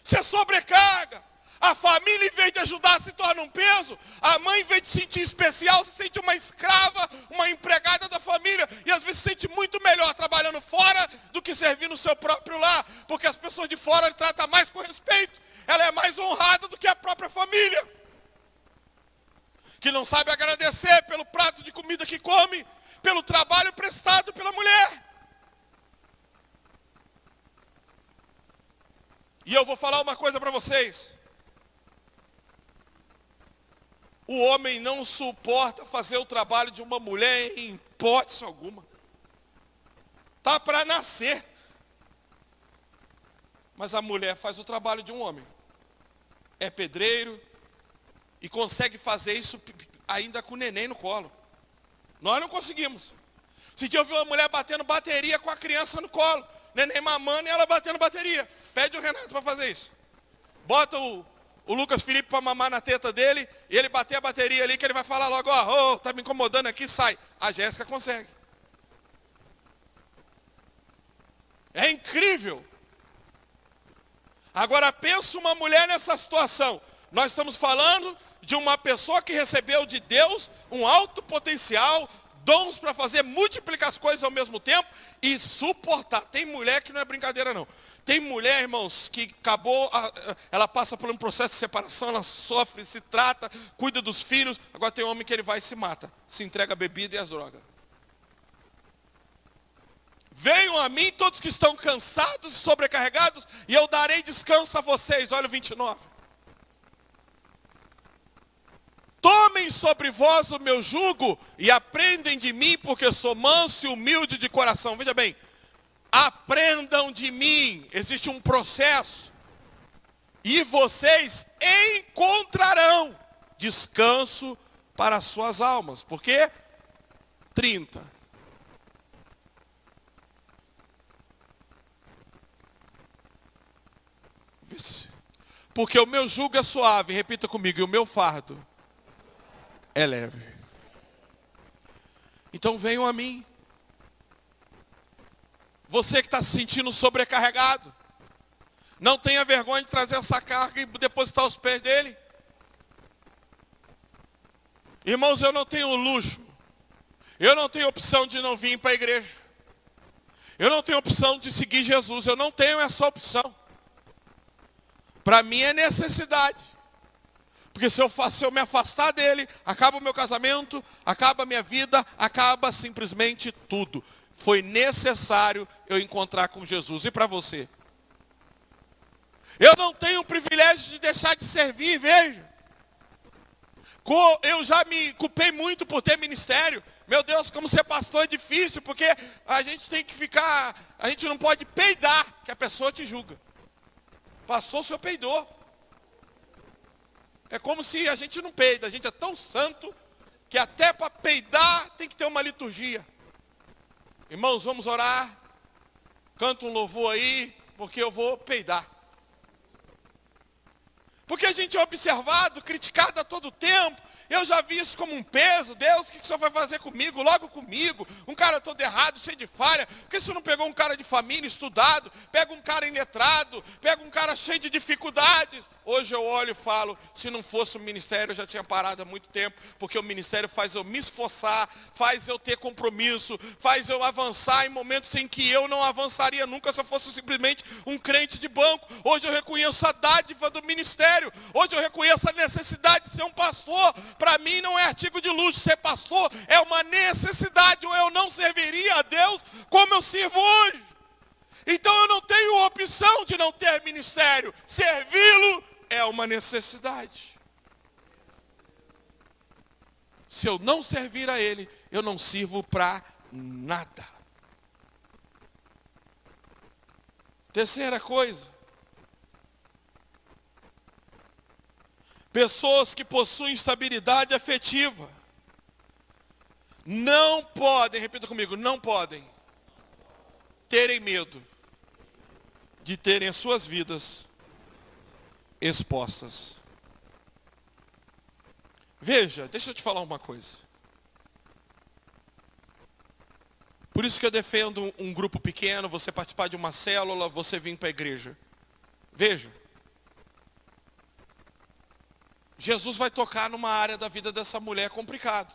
Isso é sobrecarga. A família, em vez de ajudar, se torna um peso. A mãe, em vez de se sentir especial, se sente uma escrava, uma empregada da família. E às vezes se sente muito melhor trabalhando fora do que servindo o seu próprio lar. Porque as pessoas de fora ele trata mais com respeito. Ela é mais honrada do que a própria família. Que não sabe agradecer pelo prato de comida que come, pelo trabalho prestado pela mulher. E eu vou falar uma coisa para vocês. O homem não suporta fazer o trabalho de uma mulher em hipótese alguma. Está para nascer. Mas a mulher faz o trabalho de um homem. É pedreiro e consegue fazer isso ainda com o neném no colo. Nós não conseguimos. Esse dia eu vi uma mulher batendo bateria com a criança no colo. Neném mamando e ela batendo bateria. Pede o Renato para fazer isso. Bota o Lucas Felipe para mamar na teta dele e ele bater a bateria ali que ele vai falar logo, tá me incomodando aqui, sai. A Jéssica consegue. É incrível. Agora pensa uma mulher nessa situação. Nós estamos falando de uma pessoa que recebeu de Deus um alto potencial, dons para fazer múltiplas coisas ao mesmo tempo e suportar. Tem mulher que não é brincadeira não. Tem mulher, irmãos, que ela passa por um processo de separação, ela sofre, se trata, cuida dos filhos. Agora tem homem que ele vai e se mata, se entrega a bebida e as drogas. Venham a mim todos que estão cansados e sobrecarregados e eu darei descanso a vocês. Olha o 29. Tomem sobre vós o meu jugo e aprendem de mim, porque sou manso e humilde de coração. Veja bem, aprendam de mim. Existe um processo. E vocês encontrarão descanso para as suas almas. Por quê? 30. Porque o meu jugo é suave, repita comigo, e o meu fardo é leve. Então venham a mim. Você que está se sentindo sobrecarregado, não tenha vergonha de trazer essa carga e depositar aos pés dele. Irmãos, eu não tenho luxo. Eu não tenho opção de não vir para a igreja. Eu não tenho opção de seguir Jesus. Eu não tenho essa opção. Para mim é necessidade. Porque se eu me afastar dele, acaba o meu casamento, acaba a minha vida, acaba simplesmente tudo. Foi necessário eu encontrar com Jesus. E para você? Eu não tenho o privilégio de deixar de servir, veja. Eu já me culpei muito por ter ministério. Meu Deus, como ser pastor é difícil, porque a gente tem que ficar, a gente não pode peidar, que a pessoa te julga. Pastor, o senhor peidou. É como se a gente não peida, a gente é tão santo, que até para peidar tem que ter uma liturgia. Irmãos, vamos orar. Canta um louvor aí, porque eu vou peidar. Porque a gente é observado, criticado a todo tempo. Eu já vi isso como um peso. Deus, o que o senhor vai fazer comigo? Logo comigo. Um cara todo errado, cheio de falha. Por que o senhor não pegou um cara de família, estudado? Pega um cara iletrado. Pega um cara cheio de dificuldades. Hoje eu olho e falo, se não fosse o ministério, eu já tinha parado há muito tempo. Porque o ministério faz eu me esforçar, faz eu ter compromisso, faz eu avançar em momentos em que eu não avançaria nunca se eu fosse simplesmente um crente de banco. Hoje eu reconheço a dádiva do ministério. Hoje eu reconheço a necessidade de ser um pastor. Para mim não é artigo de luxo ser pastor, é uma necessidade, ou eu não serviria a Deus como eu sirvo hoje. Então eu não tenho opção de não ter ministério. Servi-lo é uma necessidade. Se eu não servir a Ele, eu não sirvo para nada. Terceira coisa. Pessoas que possuem estabilidade afetiva não podem, repita comigo, não podem terem medo de terem as suas vidas expostas. Veja, deixa eu te falar uma coisa. Por isso que eu defendo um grupo pequeno, você participar de uma célula, você vir para a igreja. Veja. Jesus vai tocar numa área da vida dessa mulher complicado.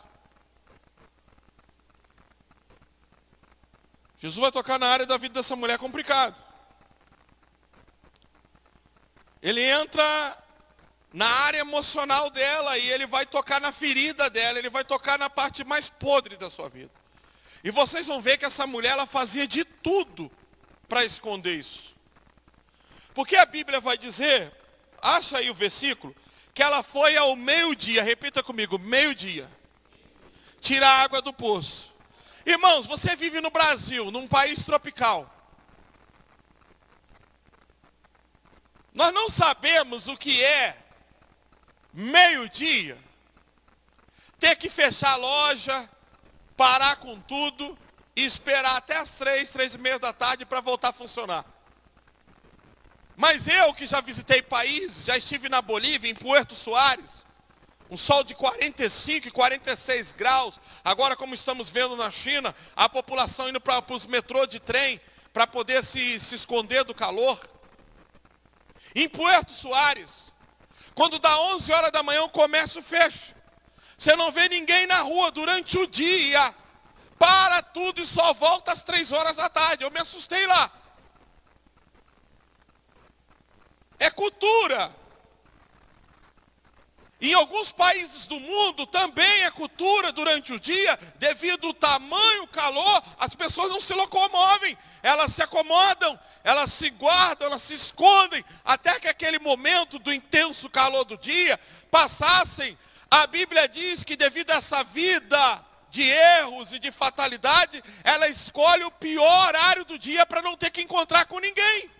Jesus vai tocar na área da vida dessa mulher complicado. Ele entra na área emocional dela e ele vai tocar na ferida dela, ele vai tocar na parte mais podre da sua vida. E vocês vão ver que essa mulher, ela fazia de tudo para esconder isso. Porque a Bíblia vai dizer, acha aí o versículo, que ela foi ao meio-dia, repita comigo, meio-dia, tirar a água do poço. Irmãos, você vive no Brasil, num país tropical. Nós não sabemos o que é meio-dia, ter que fechar a loja, parar com tudo e esperar até as 3h da tarde para voltar a funcionar. Mas eu que já visitei países, já estive na Bolívia, em Puerto Soares, um sol de 45 e 46 graus, agora como estamos vendo na China, a população indo para os metrôs de trem, para poder se esconder do calor. Em Puerto Soares, quando dá 11 horas da manhã o comércio fecha, você não vê ninguém na rua durante o dia, para tudo e só volta às 3 horas da tarde, eu me assustei lá. É cultura. Em alguns países do mundo também é cultura durante o dia, devido ao tamanho, calor, as pessoas não se locomovem, elas se acomodam, elas se guardam, elas se escondem, até que aquele momento do intenso calor do dia passassem. A Bíblia diz que devido a essa vida de erros e de fatalidade, ela escolhe o pior horário do dia para não ter que encontrar com ninguém.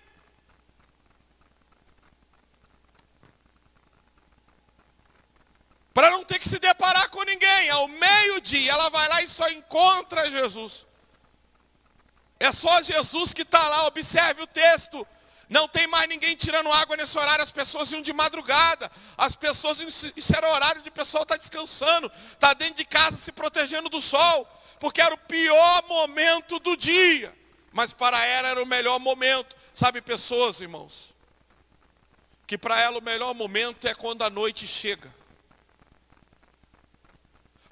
Para não ter que se deparar com ninguém. Ao meio-dia ela vai lá e só encontra Jesus. É só Jesus que está lá, observe o texto. Não tem mais ninguém tirando água nesse horário, as pessoas iam de madrugada. As pessoas, isso era horário de pessoal estar descansando, estar dentro de casa se protegendo do sol. Porque era o pior momento do dia. Mas para ela era o melhor momento. Sabe, pessoas, irmãos, que para ela o melhor momento é quando a noite chega.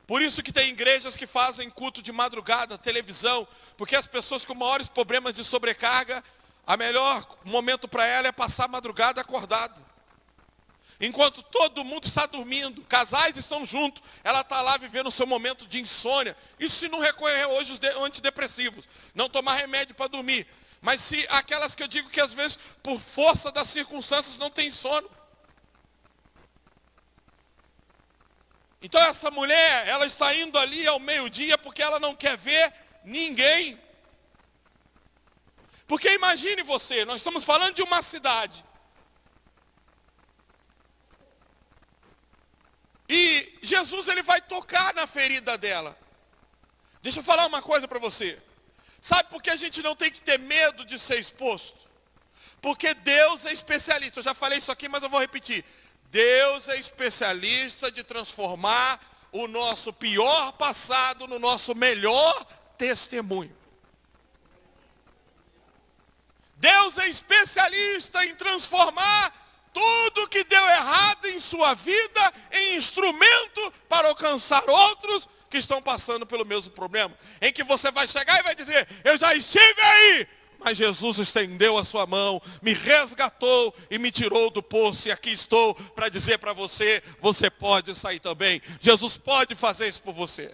Por isso que tem igrejas que fazem culto de madrugada, televisão, porque as pessoas com maiores problemas de sobrecarga, o melhor momento para ela é passar a madrugada acordado. Enquanto todo mundo está dormindo, casais estão juntos, ela está lá vivendo o seu momento de insônia. Isso se não recorrer hoje os antidepressivos, não tomar remédio para dormir. Mas se aquelas que eu digo que às vezes, por força das circunstâncias, não tem sono. Então essa mulher, ela está indo ali ao meio-dia porque ela não quer ver ninguém. Porque imagine você, nós estamos falando de uma cidade. E Jesus, ele vai tocar na ferida dela. Deixa eu falar uma coisa para você. Sabe por que a gente não tem que ter medo de ser exposto? Porque Deus é especialista. Eu já falei isso aqui, mas eu vou repetir. Deus é especialista de transformar o nosso pior passado no nosso melhor testemunho. Deus é especialista em transformar tudo que deu errado em sua vida em instrumento para alcançar outros que estão passando pelo mesmo problema. Em que você vai chegar e vai dizer, eu já estive aí, mas Jesus estendeu a sua mão, me resgatou e me tirou do poço. E aqui estou para dizer para você, você pode sair também. Jesus pode fazer isso por você.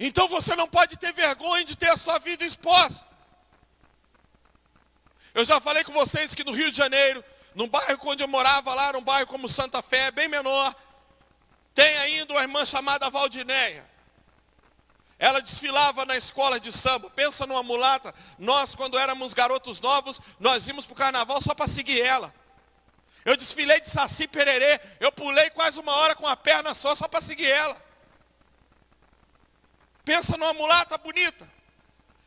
Então você não pode ter vergonha de ter a sua vida exposta. Eu já falei com vocês que no Rio de Janeiro, num bairro onde eu morava lá, num bairro como Santa Fé, bem menor, tem ainda uma irmã chamada Valdinéia. Ela desfilava na escola de samba. Pensa numa mulata. Nós, quando éramos garotos novos, nós íamos para o carnaval só para seguir ela. Eu desfilei de Saci Pererê. Eu pulei quase 1 hora com a perna só para seguir ela. Pensa numa mulata bonita.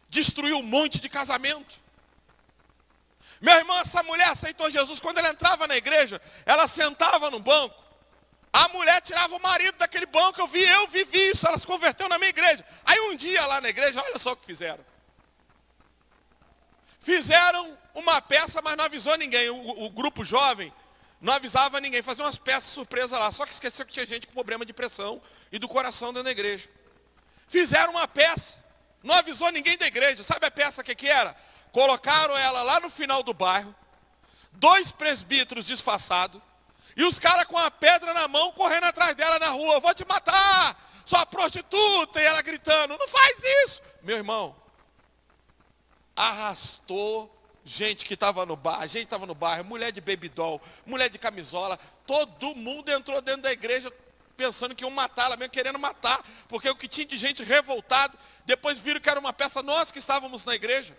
Destruiu um monte de casamento. Meu irmão, essa mulher aceitou Jesus. Quando ela entrava na igreja, ela sentava no banco. A mulher tirava o marido daquele banco. Eu vivi isso. Ela se converteu na minha igreja. Aí um dia lá na igreja, olha só o que fizeram. Fizeram uma peça, mas não avisou ninguém. O grupo jovem não avisava ninguém. Fazia umas peças surpresa lá. Só que esqueceu que tinha gente com problema de pressão e do coração dentro da igreja. Fizeram uma peça. Não avisou ninguém da igreja. Sabe a peça que era? Colocaram ela lá no final do bairro. 2 presbíteros disfarçados. E os caras com a pedra na mão, correndo atrás dela na rua. Eu vou te matar, sua prostituta. E ela gritando, não faz isso. Meu irmão, arrastou gente que estava no bar. Gente estava no bairro, mulher de baby doll, mulher de camisola. Todo mundo entrou dentro da igreja pensando que iam matá-la, mesmo querendo matar. Porque o que tinha de gente revoltado, depois viram que era uma peça, nós que estávamos na igreja.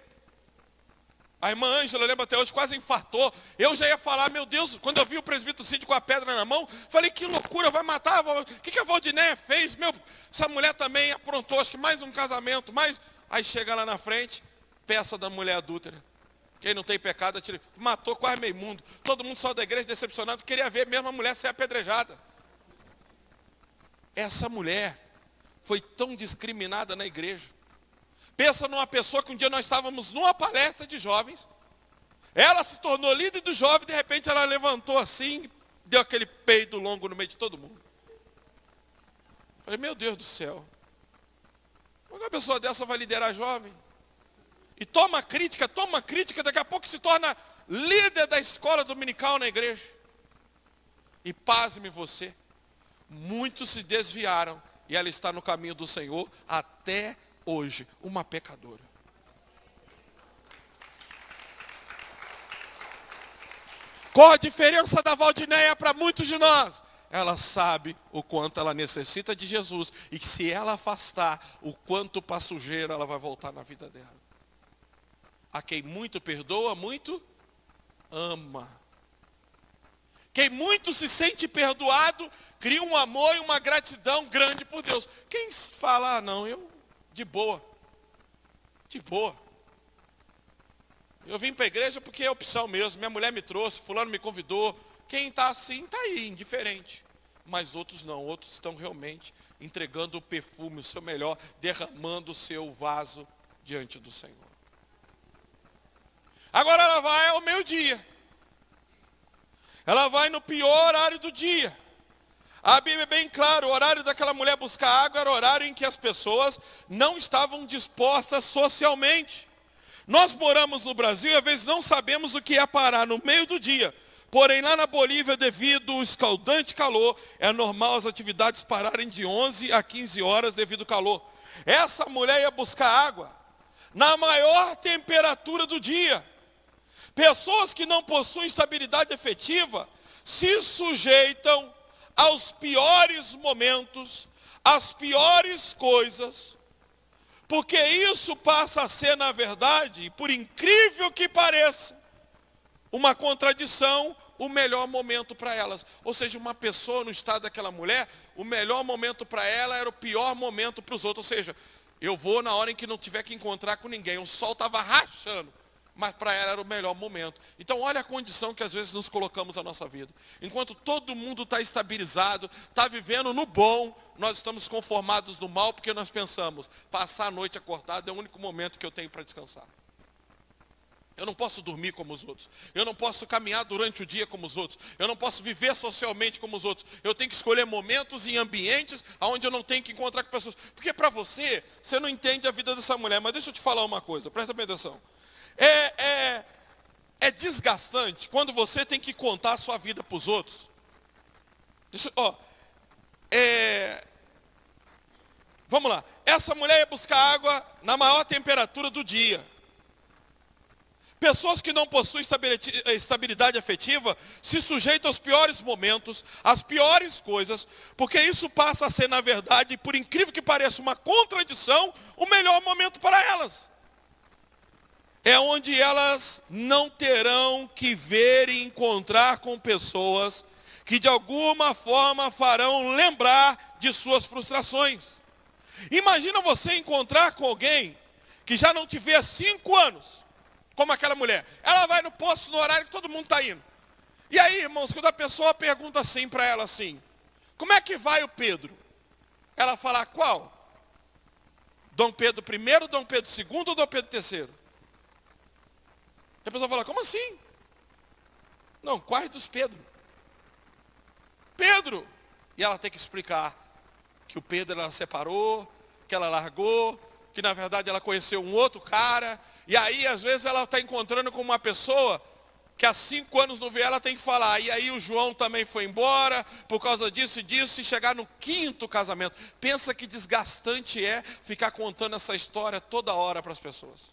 A irmã Ângela, eu lembro até hoje, quase infartou. Eu já ia falar, meu Deus, quando eu vi o presbítero Cid com a pedra na mão, falei, que loucura, vai matar. O que a Valdinéia fez? Essa mulher também aprontou, acho que mais um casamento, Aí chega lá na frente, peça da mulher adúltera. Quem não tem pecado, atira. Matou quase meio mundo. Todo mundo saiu da igreja decepcionado, queria ver mesmo a mulher ser apedrejada. Essa mulher foi tão discriminada na igreja. Pensa numa pessoa que um dia nós estávamos numa palestra de jovens. Ela se tornou líder do jovem, de repente ela levantou assim, deu aquele peido longo no meio de todo mundo. Falei, meu Deus do céu. Como uma pessoa dessa vai liderar jovem? E toma crítica, daqui a pouco se torna líder da escola dominical na igreja. E pasme você, muitos se desviaram e ela está no caminho do Senhor até hoje, uma pecadora. Qual a diferença da Valdinéia para muitos de nós? Ela sabe o quanto ela necessita de Jesus e que se ela afastar, o quanto para sujeira ela vai voltar na vida dela. A quem muito perdoa, muito ama. Quem muito se sente perdoado, cria um amor e uma gratidão grande por Deus. Quem fala, não, eu de boa. Eu vim para a igreja porque é opção mesmo. Minha mulher me trouxe, fulano me convidou. Quem está assim, está aí, indiferente. Mas outros não, outros estão realmente entregando o perfume, o seu melhor, derramando o seu vaso diante do Senhor. Agora ela vai ao meio-dia. Ela vai no pior horário do dia. A Bíblia é bem clara, o horário daquela mulher buscar água era o horário em que as pessoas não estavam dispostas socialmente. Nós moramos no Brasil e às vezes não sabemos o que é parar no meio do dia. Porém, lá na Bolívia, devido ao escaldante calor, é normal as atividades pararem de 11 a 15 horas devido ao calor. Essa mulher ia buscar água na maior temperatura do dia. Pessoas que não possuem estabilidade efetiva se sujeitam aos piores momentos, às piores coisas, porque isso passa a ser, na verdade, por incrível que pareça, uma contradição, o melhor momento para elas. Ou seja, uma pessoa no estado daquela mulher, o melhor momento para ela era o pior momento para os outros. Ou seja, eu vou na hora em que não tiver que encontrar com ninguém. O sol estava rachando, mas para ela era o melhor momento. Então olha a condição que às vezes nos colocamos na nossa vida. Enquanto todo mundo está estabilizado, está vivendo no bom, nós estamos conformados no mal, porque nós pensamos, passar a noite acordado é o único momento que eu tenho para descansar. Eu não posso dormir como os outros. Eu não posso caminhar durante o dia como os outros. Eu não posso viver socialmente como os outros. Eu tenho que escolher momentos e ambientes onde eu não tenho que encontrar com pessoas. Porque para você, você não entende a vida dessa mulher. Mas deixa eu te falar uma coisa, presta bem atenção. É desgastante quando você tem que contar a sua vida para os outros. Vamos lá. Essa mulher ia buscar água na maior temperatura do dia. Pessoas que não possuem estabilidade afetiva se sujeitam aos piores momentos, às piores coisas, porque isso passa a ser, na verdade, por incrível que pareça, uma contradição, o melhor momento para elas. É onde elas não terão que ver e encontrar com pessoas que de alguma forma farão lembrar de suas frustrações. Imagina você encontrar com alguém que já não te vê há 5 anos. Como aquela mulher. Ela vai no posto no horário que todo mundo está indo. E aí, irmãos, quando a pessoa pergunta assim para ela assim, como é que vai o Pedro? Ela fala, qual? Dom Pedro I, Dom Pedro II ou Dom Pedro III? E a pessoa fala, como assim? Não, quais dos Pedro? Pedro! E ela tem que explicar que o Pedro ela separou, que ela largou, que na verdade ela conheceu um outro cara, e aí às vezes ela está encontrando com uma pessoa que há 5 anos não vê, ela tem que falar, e aí o João também foi embora, por causa disso e disso, e chegar no 5º casamento. Pensa que desgastante é ficar contando essa história toda hora para as pessoas.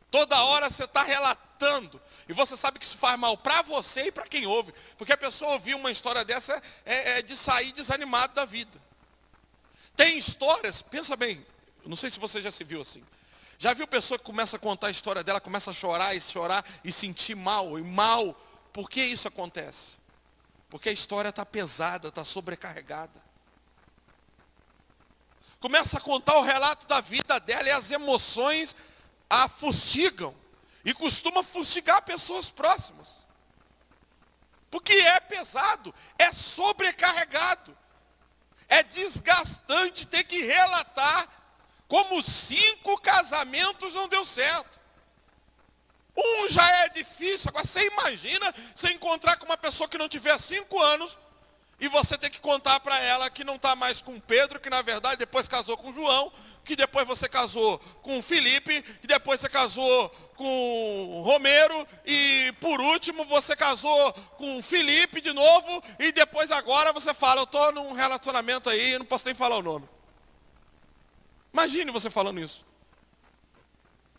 Toda hora você está relatando, e você sabe que isso faz mal para você e para quem ouve, porque a pessoa ouvir uma história dessa é de sair desanimado da vida. Tem histórias, pensa bem, não sei se você já se viu assim. Já viu pessoa que começa a contar a história dela, começa a chorar e sentir mal, Por que isso acontece? Porque a história está pesada, está sobrecarregada. Começa a contar o relato da vida dela e as emoções a fustigam. E costuma fustigar pessoas próximas. Porque é pesado, é sobrecarregado. É desgastante ter que relatar como 5 casamentos não deu certo. Um já é difícil, agora você imagina você encontrar com uma pessoa que não tiver há 5 anos e você ter que contar para ela que não está mais com Pedro, que na verdade depois casou com João, que depois você casou com Felipe, que depois você casou com Romero, e por último você casou com Felipe de novo, e depois agora você fala, eu estou num relacionamento aí, não posso nem falar o nome. Imagine você falando isso.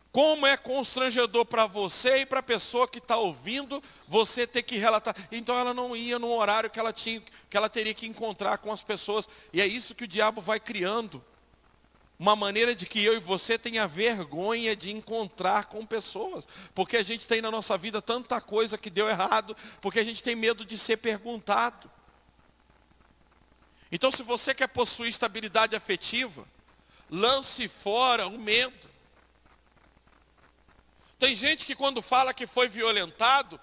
Como é constrangedor para você e para a pessoa que está ouvindo, você ter que relatar. Então ela não ia no horário que ela teria que encontrar com as pessoas. E é isso que o diabo vai criando. Uma maneira de que eu e você tenha vergonha de encontrar com pessoas. Porque a gente tem na nossa vida tanta coisa que deu errado, porque a gente tem medo de ser perguntado. Então se você quer possuir estabilidade afetiva, lance fora o medo. Tem gente que quando fala que foi violentado,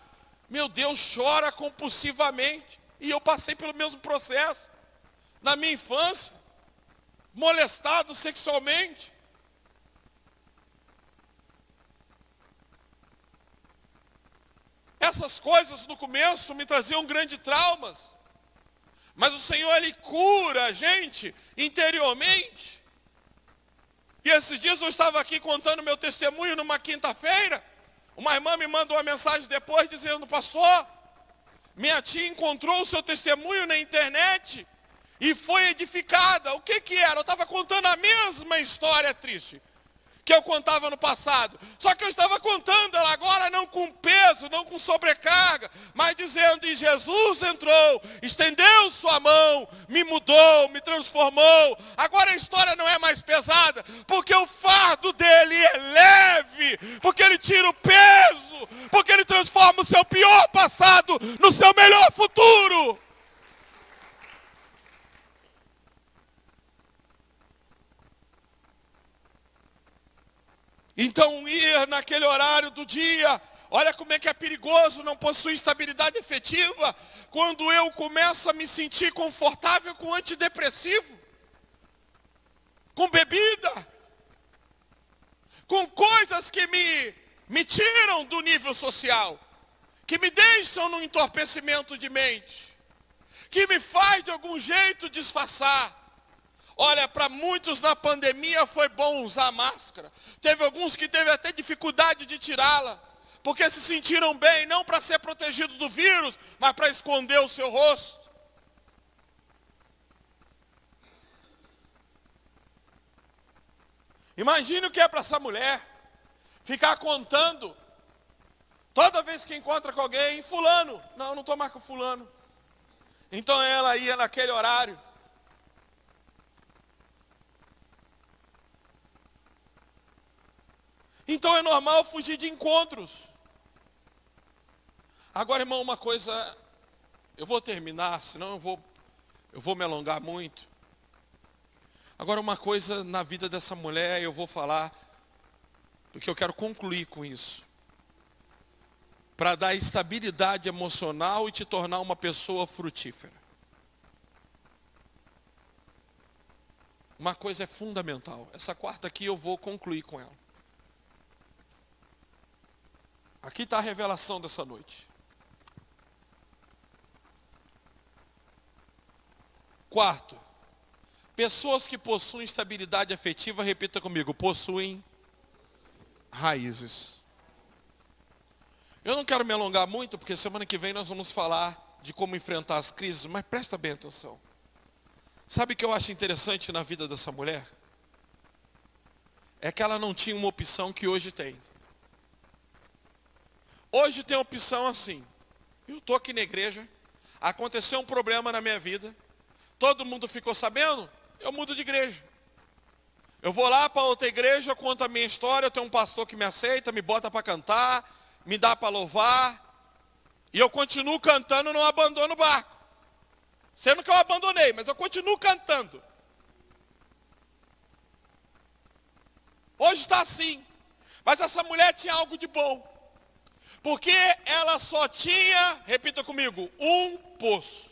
meu Deus, chora compulsivamente. E eu passei pelo mesmo processo. Na minha infância, molestado sexualmente. Essas coisas no começo me traziam grandes traumas. Mas o Senhor, Ele cura a gente interiormente. E esses dias eu estava aqui contando meu testemunho numa quinta-feira. Uma irmã me mandou uma mensagem depois dizendo, pastor, minha tia encontrou o seu testemunho na internet e foi edificada. O que era? Eu estava contando a mesma história triste. que eu contava no passado. Só que eu estava contando ela agora não com peso, não com sobrecarga, mas dizendo, e Jesus entrou, estendeu sua mão, me mudou, me transformou. Agora a história não é mais pesada, porque o fardo dele é leve, porque ele tira o peso, porque ele transforma o seu pior passado no seu melhor futuro. Então ir naquele horário do dia, olha como é que é perigoso não possuir estabilidade efetiva, quando eu começo a me sentir confortável com antidepressivo, com bebida, com coisas que me tiram do nível social, que me deixam no entorpecimento de mente, que me faz de algum jeito disfarçar. Olha, para muitos na pandemia foi bom usar máscara. Teve alguns que teve até dificuldade de tirá-la, porque se sentiram bem, não para ser protegido do vírus, mas para esconder o seu rosto. Imagine o que é para essa mulher ficar contando, toda vez que encontra com alguém, fulano, não estou mais com fulano. Então ela ia naquele horário. Então é normal fugir de encontros. Agora, irmão, uma coisa, eu vou terminar, senão eu vou me alongar muito. Agora, uma coisa na vida dessa mulher, eu vou falar, porque eu quero concluir com isso. Para dar estabilidade emocional e te tornar uma pessoa frutífera. Uma coisa é fundamental. Essa quarta aqui eu vou concluir com ela. Aqui está a revelação dessa noite. Quarto, pessoas que possuem estabilidade afetiva, repita comigo, possuem raízes. Eu não quero me alongar muito, porque semana que vem nós vamos falar de como enfrentar as crises, mas presta bem atenção. Sabe o que eu acho interessante na vida dessa mulher? É que ela não tinha uma opção que hoje tem. Hoje tem opção assim, eu estou aqui na igreja, aconteceu um problema na minha vida, todo mundo ficou sabendo, eu mudo de igreja. Eu vou lá para outra igreja, eu conto a minha história, eu tenho um pastor que me aceita, me bota para cantar, me dá para louvar, e eu continuo cantando, não abandono o barco. Sendo que eu abandonei, mas eu continuo cantando. Hoje está assim, mas essa mulher tinha algo de bom. Porque ela só tinha, repita comigo, um poço.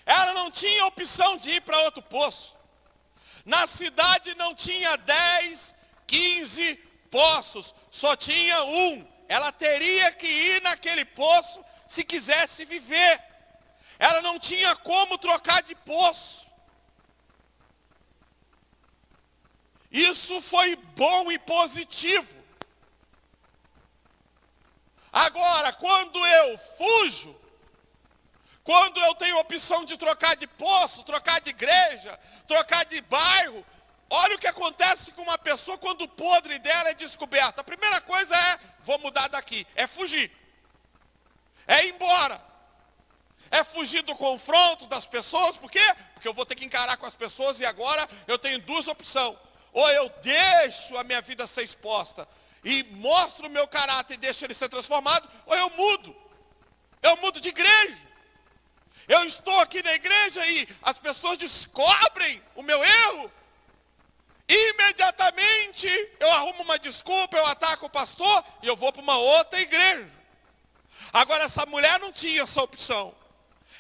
Ela não tinha opção de ir para outro poço. Na cidade não tinha 10, 15 poços, só tinha um. Ela teria que ir naquele poço se quisesse viver. Ela não tinha como trocar de poço. Isso foi bom e positivo. Agora, quando eu fujo, quando eu tenho a opção de trocar de poço, trocar de igreja, trocar de bairro, olha o que acontece com uma pessoa quando o podre dela é descoberto. A primeira coisa é, vou mudar daqui, é fugir. É ir embora. É fugir do confronto das pessoas, por quê? Porque eu vou ter que encarar com as pessoas e agora eu tenho duas opções. Ou eu deixo a minha vida ser exposta e mostro o meu caráter e deixo ele ser transformado, ou eu mudo. Eu mudo de igreja. Eu estou aqui na igreja e as pessoas descobrem o meu erro. Imediatamente eu arrumo uma desculpa, eu ataco o pastor e eu vou para uma outra igreja. Agora essa mulher não tinha essa opção.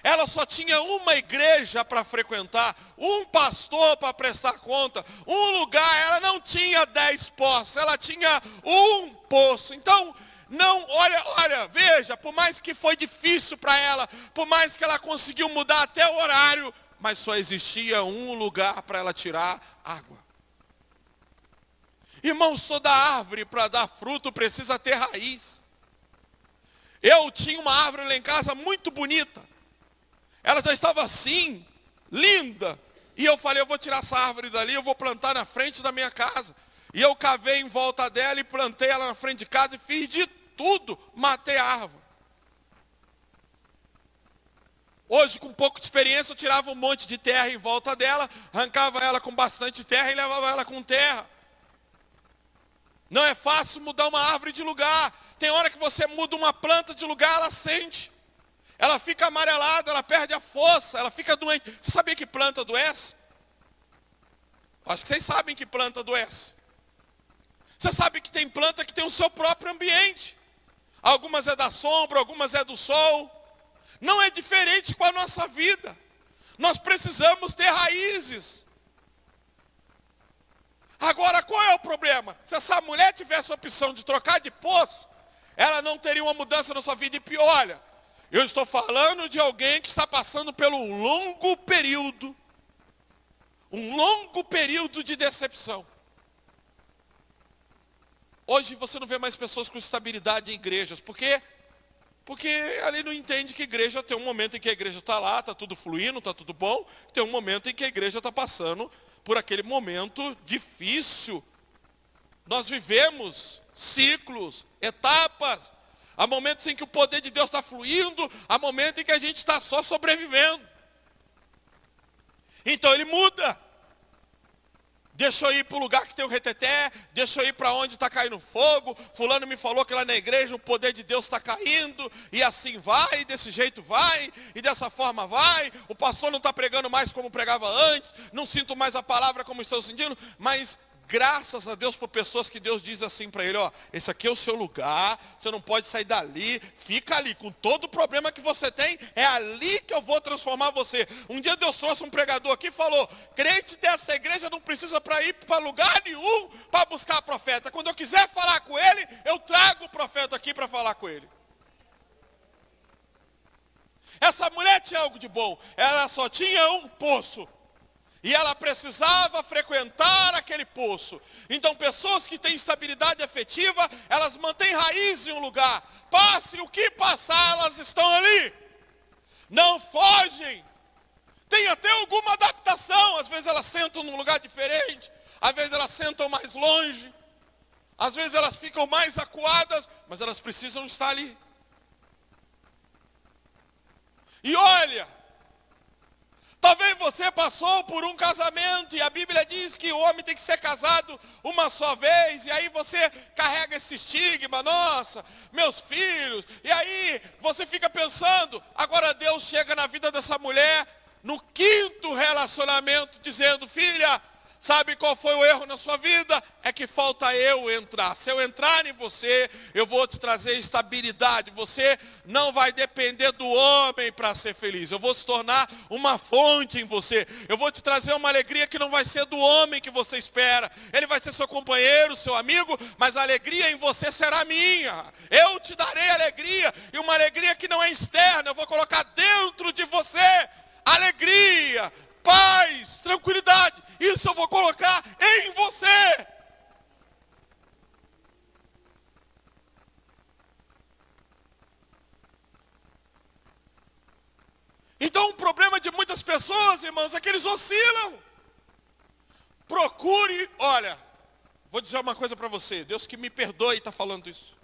Ela só tinha uma igreja para frequentar, um pastor para prestar conta, um lugar. Ela não tinha 10 poços, ela tinha um poço. Então, não, olha, veja, por mais que foi difícil para ela, por mais que ela conseguiu mudar até o horário, mas só existia um lugar para ela tirar água. Irmãos, toda árvore para dar fruto precisa ter raiz. Eu tinha uma árvore lá em casa muito bonita. Ela já estava assim, linda, E eu falei, eu vou tirar essa árvore dali, eu vou plantar na frente da minha casa. E eu cavei em volta dela e plantei ela na frente de casa e fiz de tudo, matei a árvore. Hoje, com um pouco de experiência, eu tirava um monte de terra em volta dela, arrancava ela com bastante terra e levava ela com terra. Não é fácil mudar uma árvore de lugar. Tem hora que você muda uma planta de lugar, ela sente. Ela fica amarelada, ela perde a força, ela fica doente. Você sabia que planta adoece? Acho que vocês sabem que planta adoece. Você sabe que tem planta que tem o seu próprio ambiente. Algumas é da sombra, algumas é do sol. Não é diferente com a nossa vida. Nós precisamos ter raízes. Agora, qual é o problema? Se essa mulher tivesse a opção de trocar de poço, ela não teria uma mudança na sua vida. E pior, olha, eu estou falando de alguém que está passando pelo um longo período de decepção. Hoje você não vê mais pessoas com estabilidade em igrejas. Por quê? Porque ali não entende que igreja tem um momento em que a igreja está lá, está tudo fluindo, está tudo bom. Tem um momento em que a igreja está passando por aquele momento difícil. Nós vivemos ciclos, etapas. Há momentos em que o poder de Deus está fluindo, há momentos em que a gente está só sobrevivendo. Então ele muda. Deixa eu ir para o lugar que tem o reteté, deixa eu ir para onde está caindo fogo. Fulano me falou que lá na igreja o poder de Deus está caindo, e assim vai, desse jeito vai, e dessa forma vai. O pastor não está pregando mais como pregava antes, não sinto mais a palavra como estou sentindo, mas graças a Deus por pessoas que Deus diz assim para ele, ó, esse aqui é o seu lugar, você não pode sair dali, fica ali, com todo o problema que você tem, é ali que eu vou transformar você. Um dia Deus trouxe um pregador aqui e falou, crente dessa igreja não precisa para ir para lugar nenhum para buscar profeta. Quando eu quiser falar com ele, eu trago o profeta aqui para falar com ele. Essa mulher tinha algo de bom, ela só tinha um poço. E ela precisava frequentar aquele poço. Então pessoas que têm estabilidade afetiva, elas mantêm raiz em um lugar. Passe o que passar, elas estão ali. Não fogem. Tem até alguma adaptação. Às vezes elas sentam num lugar diferente. Às vezes elas sentam mais longe. Às vezes elas ficam mais acuadas. Mas elas precisam estar ali. E olha, talvez você passou por um casamento e a Bíblia diz que o homem tem que ser casado uma só vez. E aí você carrega esse estigma, nossa, meus filhos. E aí você fica pensando, agora Deus chega na vida dessa mulher, no 5º relacionamento, dizendo, filha, sabe qual foi o erro na sua vida? É que falta eu entrar. Se eu entrar em você, eu vou te trazer estabilidade. Você não vai depender do homem para ser feliz. Eu vou se tornar uma fonte em você. Eu vou te trazer uma alegria que não vai ser do homem que você espera. Ele vai ser seu companheiro, seu amigo, mas a alegria em você será minha. Eu te darei alegria, e uma alegria que não é externa. Eu vou colocar dentro de você alegria, paz, tranquilidade. Isso eu vou colocar em você. Então o problema de muitas pessoas, irmãos, é que eles oscilam. Procure, olha, vou dizer uma coisa para você. Deus que me perdoe está falando isso.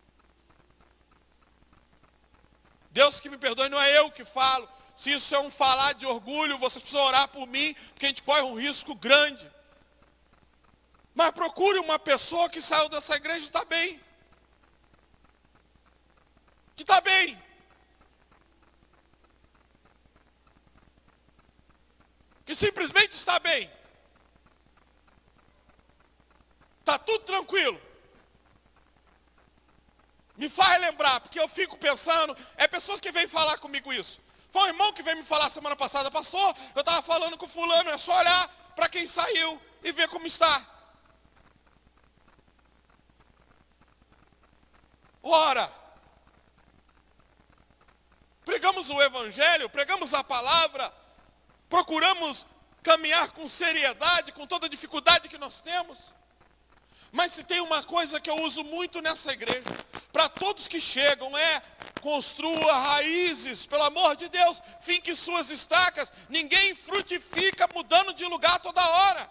Deus que me perdoe, não é eu que falo. Se isso é um falar de orgulho, vocês precisam orar por mim, porque a gente corre um risco grande. Mas procure uma pessoa que saiu dessa igreja e está bem. Que está bem. Que simplesmente está bem. Está tudo tranquilo. Me faz lembrar, porque eu fico pensando, é pessoas que vêm falar comigo isso. Foi um irmão que veio me falar semana passada, pastor, eu estava falando com fulano, é só olhar para quem saiu e ver como está. Ora, pregamos o evangelho, pregamos a palavra, procuramos caminhar com seriedade, com toda a dificuldade que nós temos. Mas se tem uma coisa que eu uso muito nessa igreja, para todos que chegam, é construa raízes, pelo amor de Deus, finque suas estacas. Ninguém frutifica mudando de lugar toda hora,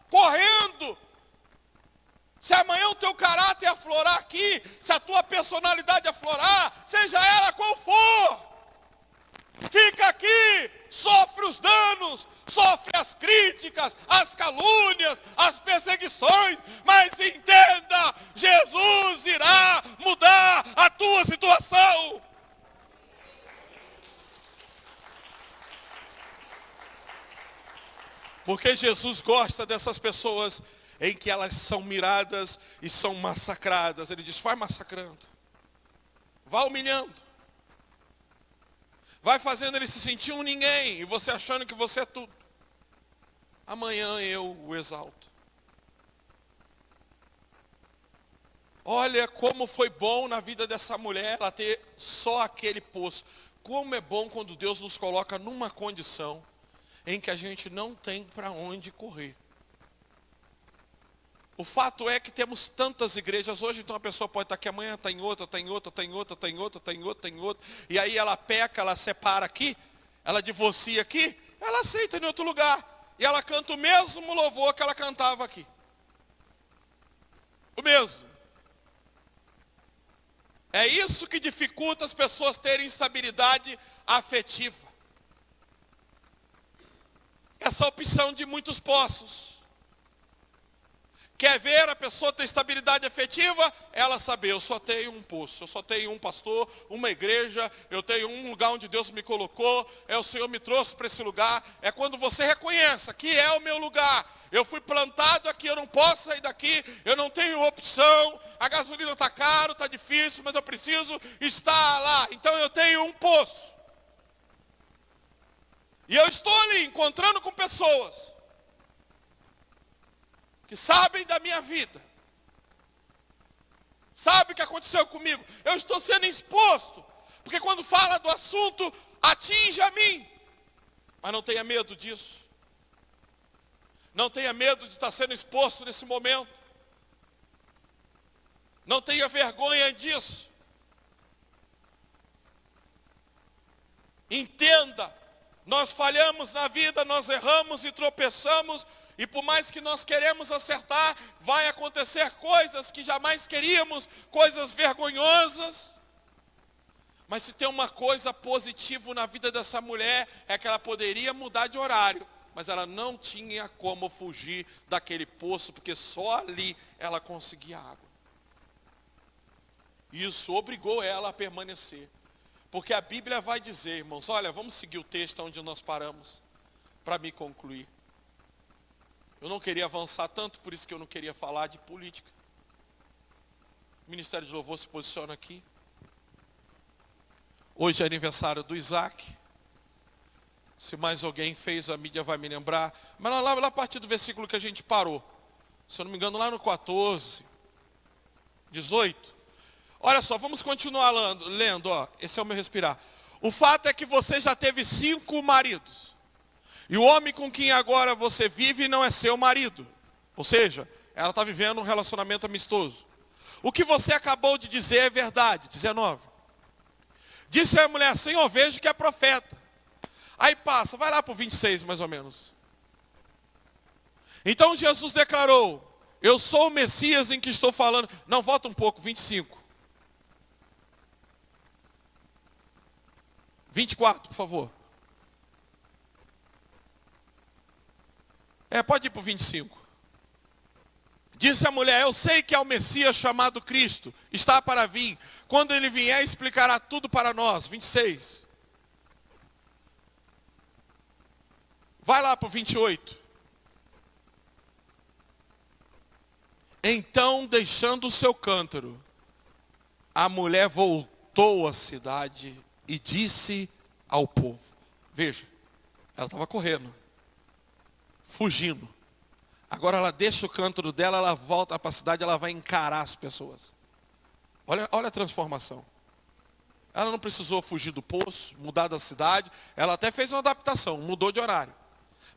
correndo. Se amanhã o teu caráter aflorar aqui, se a tua personalidade aflorar, seja ela qual for, fica aqui, sofre os danos, sofre as críticas, as calúnias, as perseguições, mas entenda, Jesus irá mudar a tua situação. Porque Jesus gosta dessas pessoas em que elas são miradas e são massacradas. Ele diz, vai massacrando, vai humilhando, vai fazendo ele se sentir um ninguém, e você achando que você é tudo. Amanhã eu o exalto. Olha como foi bom na vida dessa mulher ela ter só aquele poço. Como é bom quando Deus nos coloca numa condição em que a gente não tem para onde correr. O fato é que temos tantas igrejas hoje, então a pessoa pode estar aqui amanhã, está em outra, está em outra, está em outra, está em outra, está em outra, está em outra. E aí ela peca, ela separa aqui, ela divorcia aqui, ela aceita em outro lugar. E ela canta o mesmo louvor que ela cantava aqui. O mesmo. É isso que dificulta as pessoas terem estabilidade afetiva. Essa opção de muitos poços. Quer ver a pessoa ter estabilidade afetiva? Ela saber, eu só tenho um poço, eu só tenho um pastor, uma igreja, eu tenho um lugar onde Deus me colocou, o Senhor me trouxe para esse lugar. É quando você reconhece, aqui é o meu lugar, eu fui plantado aqui, eu não posso sair daqui, eu não tenho opção, a gasolina está caro, está difícil, mas eu preciso estar lá, então eu tenho um poço. E eu estou ali encontrando com pessoas que sabem da minha vida, sabem o que aconteceu comigo. Eu estou sendo exposto, porque quando fala do assunto, atinge a mim. Mas não tenha medo disso. Não tenha medo de estar sendo exposto nesse momento. Não tenha vergonha disso. Entenda, nós falhamos na vida, nós erramos e tropeçamos, e por mais que nós queremos acertar, vai acontecer coisas que jamais queríamos, coisas vergonhosas. Mas se tem uma coisa positiva na vida dessa mulher, é que ela poderia mudar de horário, mas ela não tinha como fugir daquele poço, porque só ali ela conseguia água. Isso obrigou ela a permanecer. Porque a Bíblia vai dizer, irmãos, olha, vamos seguir o texto onde nós paramos, para me concluir. Eu não queria avançar tanto, por isso que eu não queria falar de política. O Ministério de Louvor se posiciona aqui. Hoje é aniversário do Isaac. Se mais alguém fez, a mídia vai me lembrar. Mas lá a partir do versículo que a gente parou. Se eu não me engano, lá no 14, 18. Olha só, vamos continuar lendo, ó. Esse é o meu respirar. O fato é que você já teve 5 maridos. E o homem com quem agora você vive não é seu marido. Ou seja, ela está vivendo um relacionamento amistoso. O que você acabou de dizer é verdade. 19. Disse a mulher, Senhor, vejo que é profeta. Aí passa, vai lá para o 26 mais ou menos. Então Jesus declarou, eu sou o Messias em que estou falando. Não, volta um pouco, 25. 24, por favor. Pode ir para o 25. Disse a mulher, eu sei que é o Messias chamado Cristo, está para vir. Quando ele vier, explicará tudo para nós. 26. Vai lá para o 28. Então, deixando o seu cântaro, a mulher voltou à cidade e disse ao povo. Veja, ela estava correndo, fugindo. Agora ela deixa o cântaro dela, ela volta para a cidade, ela vai encarar as pessoas. Olha a transformação. Ela não precisou fugir do poço, mudar da cidade. Ela até fez uma adaptação, mudou de horário.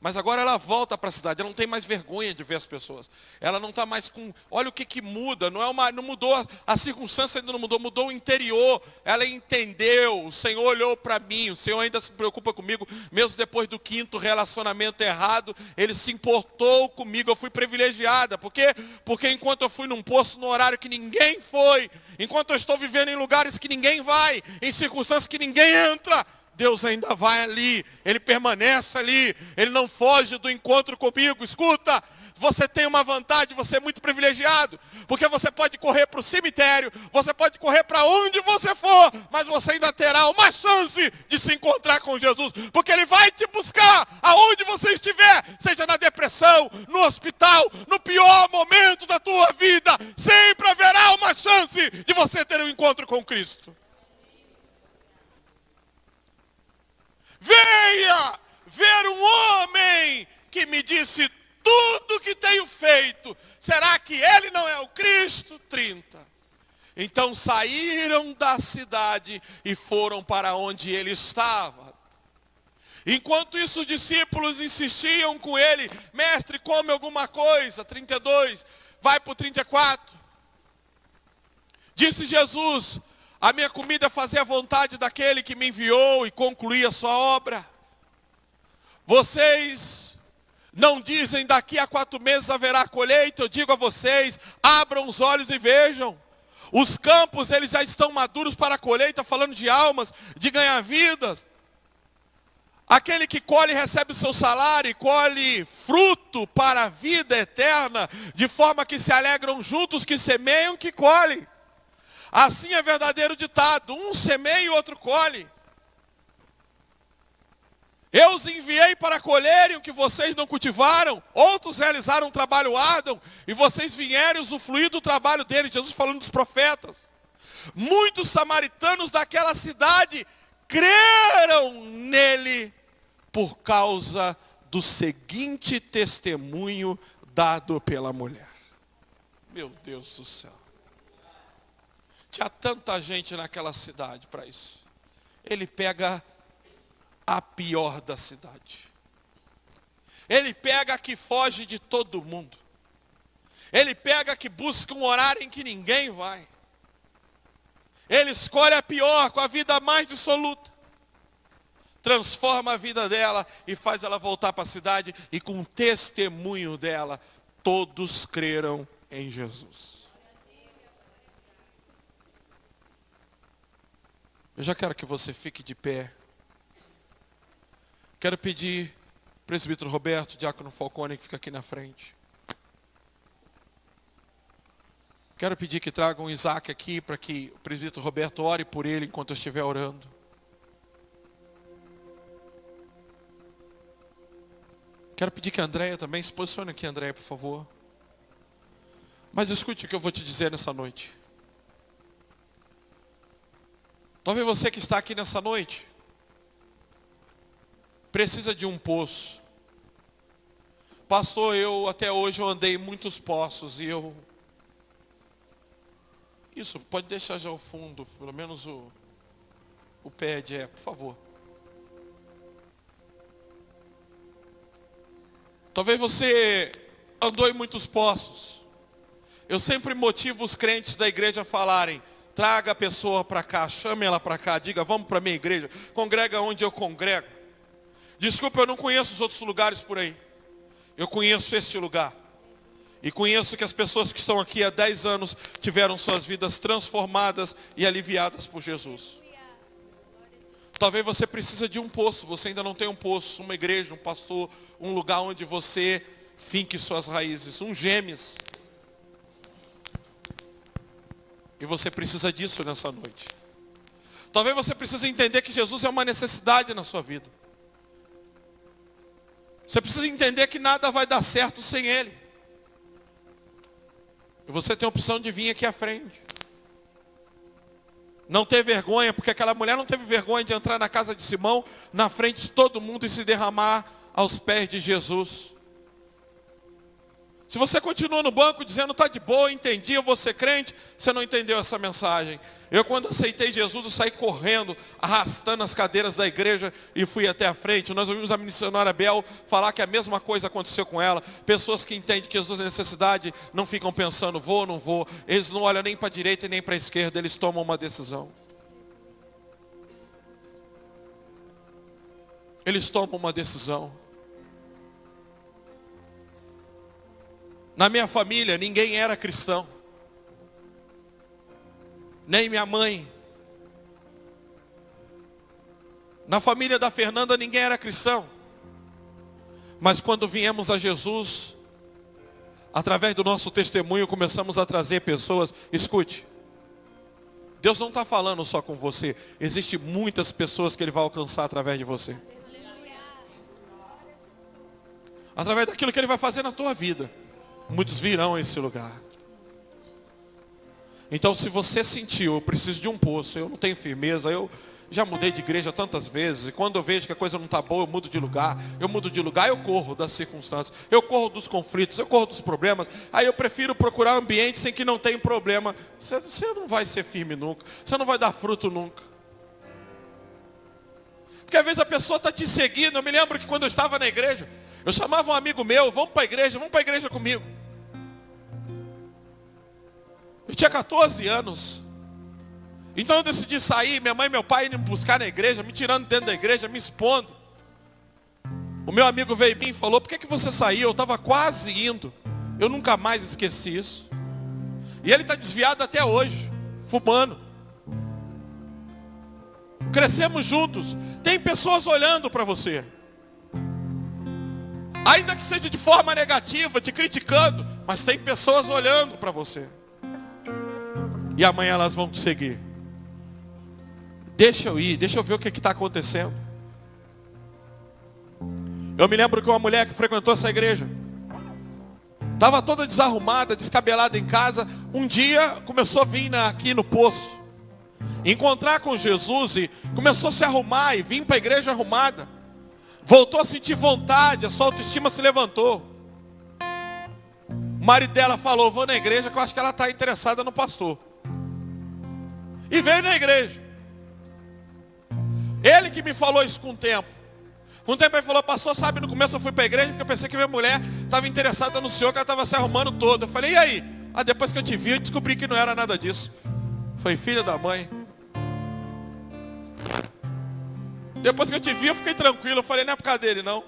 Mas agora ela volta para a cidade, ela não tem mais vergonha de ver as pessoas. Ela não está mais com... Olha o que muda, não mudou, a circunstância ainda não mudou, mudou o interior. Ela entendeu, o Senhor olhou para mim, o Senhor ainda se preocupa comigo, mesmo depois do 5º relacionamento errado, Ele se importou comigo, eu fui privilegiada. Por quê? Porque enquanto eu fui num poço, no horário que ninguém foi, enquanto eu estou vivendo em lugares que ninguém vai, em circunstâncias que ninguém entra, Deus ainda vai ali, Ele permanece ali, Ele não foge do encontro comigo. Escuta, você tem uma vantagem, você é muito privilegiado, porque você pode correr para o cemitério, você pode correr para onde você for, mas você ainda terá uma chance de se encontrar com Jesus, porque Ele vai te buscar aonde você estiver, seja na depressão, no hospital, no pior momento da tua vida, sempre haverá uma chance de você ter um encontro com Cristo. Venha ver um homem que me disse tudo que tenho feito. Será que ele não é o Cristo? 30. Então saíram da cidade e foram para onde ele estava. Enquanto isso, os discípulos insistiam com ele: mestre, come alguma coisa. 32, vai para o 34. Disse Jesus: a minha comida é fazer a vontade daquele que me enviou e concluir a sua obra. Vocês não dizem daqui a 4 meses haverá colheita? Eu digo a vocês, abram os olhos e vejam. Os campos, eles já estão maduros para a colheita, falando de almas, de ganhar vidas. Aquele que colhe recebe o seu salário e colhe fruto para a vida eterna, de forma que se alegram juntos que semeiam, que colhem. Assim é verdadeiro ditado: um semeia e o outro colhe. Eu os enviei para colherem o que vocês não cultivaram, outros realizaram um trabalho árduo, e vocês vieram usufruir do trabalho deles. Jesus falando dos profetas. Muitos samaritanos daquela cidade creram nele por causa do seguinte testemunho dado pela mulher. Meu Deus do céu. Tinha tanta gente naquela cidade para isso. Ele pega a pior da cidade. Ele pega a que foge de todo mundo. Ele pega a que busca um horário em que ninguém vai. Ele escolhe a pior, com a vida mais dissoluta. Transforma a vida dela e faz ela voltar para a cidade. E com o testemunho dela, todos creram em Jesus. Eu já quero que você fique de pé. Quero pedir, presbítero Roberto, diácono Falcone, que fica aqui na frente. Quero pedir que tragam o Isaac aqui, para que o presbítero Roberto ore por ele enquanto eu estiver orando. Quero pedir que a Andréia também se posicione aqui, Andréia, por favor. Mas escute o que eu vou te dizer nessa noite. Talvez você que está aqui nessa noite precisa de um poço. Pastor, até hoje eu andei em muitos poços e Isso, pode deixar já o fundo, pelo menos o pad, por favor. Talvez você andou em muitos poços. Eu sempre motivo os crentes da igreja a falarem: traga a pessoa para cá, chame ela para cá, diga, vamos para a minha igreja, congrega onde eu congrego. Desculpa, eu não conheço os outros lugares por aí. Eu conheço este lugar. E conheço que as pessoas que estão aqui há 10 anos tiveram suas vidas transformadas e aliviadas por Jesus. Talvez você precise de um poço, você ainda não tem um poço, uma igreja, um pastor, um lugar onde você finque suas raízes, um Gêmeos. E você precisa disso nessa noite. Talvez você precise entender que Jesus é uma necessidade na sua vida. Você precisa entender que nada vai dar certo sem Ele. E você tem a opção de vir aqui à frente. Não ter vergonha, porque aquela mulher não teve vergonha de entrar na casa de Simão, na frente de todo mundo e se derramar aos pés de Jesus. Se você continua no banco dizendo, está de boa, entendi, eu vou ser crente, você não entendeu essa mensagem. Eu, quando aceitei Jesus, eu saí correndo, arrastando as cadeiras da igreja e fui até a frente. Nós ouvimos a missionária Bel falar que a mesma coisa aconteceu com ela. Pessoas que entendem que Jesus é necessidade, não ficam pensando, vou ou não vou. Eles não olham nem para a direita e nem para a esquerda, eles tomam uma decisão. Eles tomam uma decisão. Na minha família, ninguém era cristão. Nem minha mãe. Na família da Fernanda, ninguém era cristão. Mas quando viemos a Jesus, através do nosso testemunho, começamos a trazer pessoas. Escute, Deus não está falando só com você. Existem muitas pessoas que Ele vai alcançar através de você. Através daquilo que Ele vai fazer na tua vida. Muitos virão a esse lugar. Então, se você sentiu, eu preciso de um poço, eu não tenho firmeza, eu já mudei de igreja tantas vezes, e quando eu vejo que a coisa não está boa, eu mudo de lugar, eu corro das circunstâncias, eu corro dos conflitos, eu corro dos problemas, aí eu prefiro procurar ambientes em que não tem problema. Você não vai ser firme nunca, você não vai dar fruto nunca. Porque às vezes a pessoa está te seguindo. Eu me lembro que quando eu estava na igreja, eu chamava um amigo meu, vamos para a igreja comigo. Eu tinha 14 anos. Então eu decidi sair, minha mãe e meu pai indo me buscar na igreja, me tirando dentro da igreja, me expondo. O meu amigo veio em mim e falou, por que você saiu? Eu estava quase indo. Eu nunca mais esqueci isso. E ele está desviado até hoje, fumando. Crescemos juntos. Tem pessoas olhando para você. Ainda que seja de forma negativa, te criticando, mas tem pessoas olhando para você. E amanhã elas vão te seguir. Deixa eu ir, deixa eu ver o que está acontecendo. Eu me lembro que uma mulher que frequentou essa igreja estava toda desarrumada, descabelada em casa. Um dia começou a vir aqui no poço, encontrar com Jesus, e começou a se arrumar e vir para a igreja arrumada. Voltou a sentir vontade, a sua autoestima se levantou. O marido dela falou, vou na igreja que eu acho que ela está interessada no pastor. E veio na igreja. Ele que me falou isso com o tempo. Com o tempo ele falou, pastor, sabe, no começo eu fui para a igreja porque eu pensei que minha mulher estava interessada no senhor, que ela estava se arrumando toda. Eu falei, e aí? Depois que eu te vi, eu descobri que não era nada disso. Foi filha da mãe. Depois que eu te vi, eu fiquei tranquilo. Eu falei, não é por causa dele, não.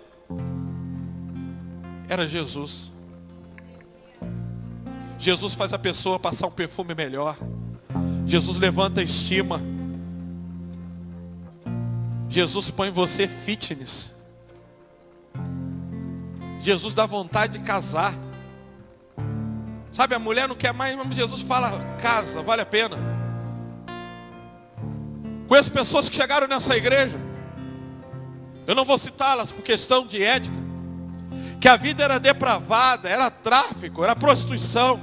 Era Jesus. Jesus faz a pessoa passar um perfume melhor. Jesus levanta a estima. Jesus põe você fitness. Jesus dá vontade de casar. Sabe, a mulher não quer mais, mas Jesus fala, casa, vale a pena. Conheço pessoas que chegaram nessa igreja, eu não vou citá-las por questão de ética, que a vida era depravada, era tráfico, era prostituição.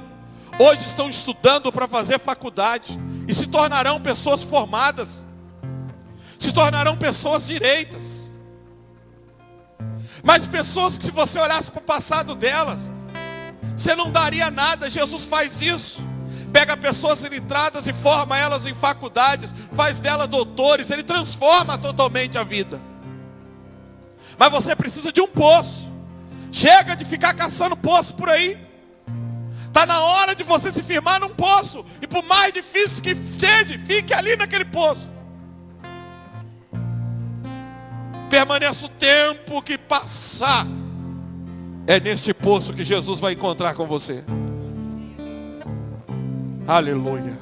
Hoje estão estudando para fazer faculdade e se tornarão pessoas formadas, se tornarão pessoas direitas. Mas pessoas que, se você olhasse para o passado delas, você não daria nada. Jesus faz isso. Pega pessoas iletradas e forma elas em faculdades, faz delas doutores, Ele transforma totalmente a vida. Mas você precisa de um poço. Chega de ficar caçando poço por aí. Está na hora de você se firmar num poço. E por mais difícil que seja, fique ali naquele poço. Permaneça o tempo que passar. É neste poço que Jesus vai encontrar com você. Aleluia.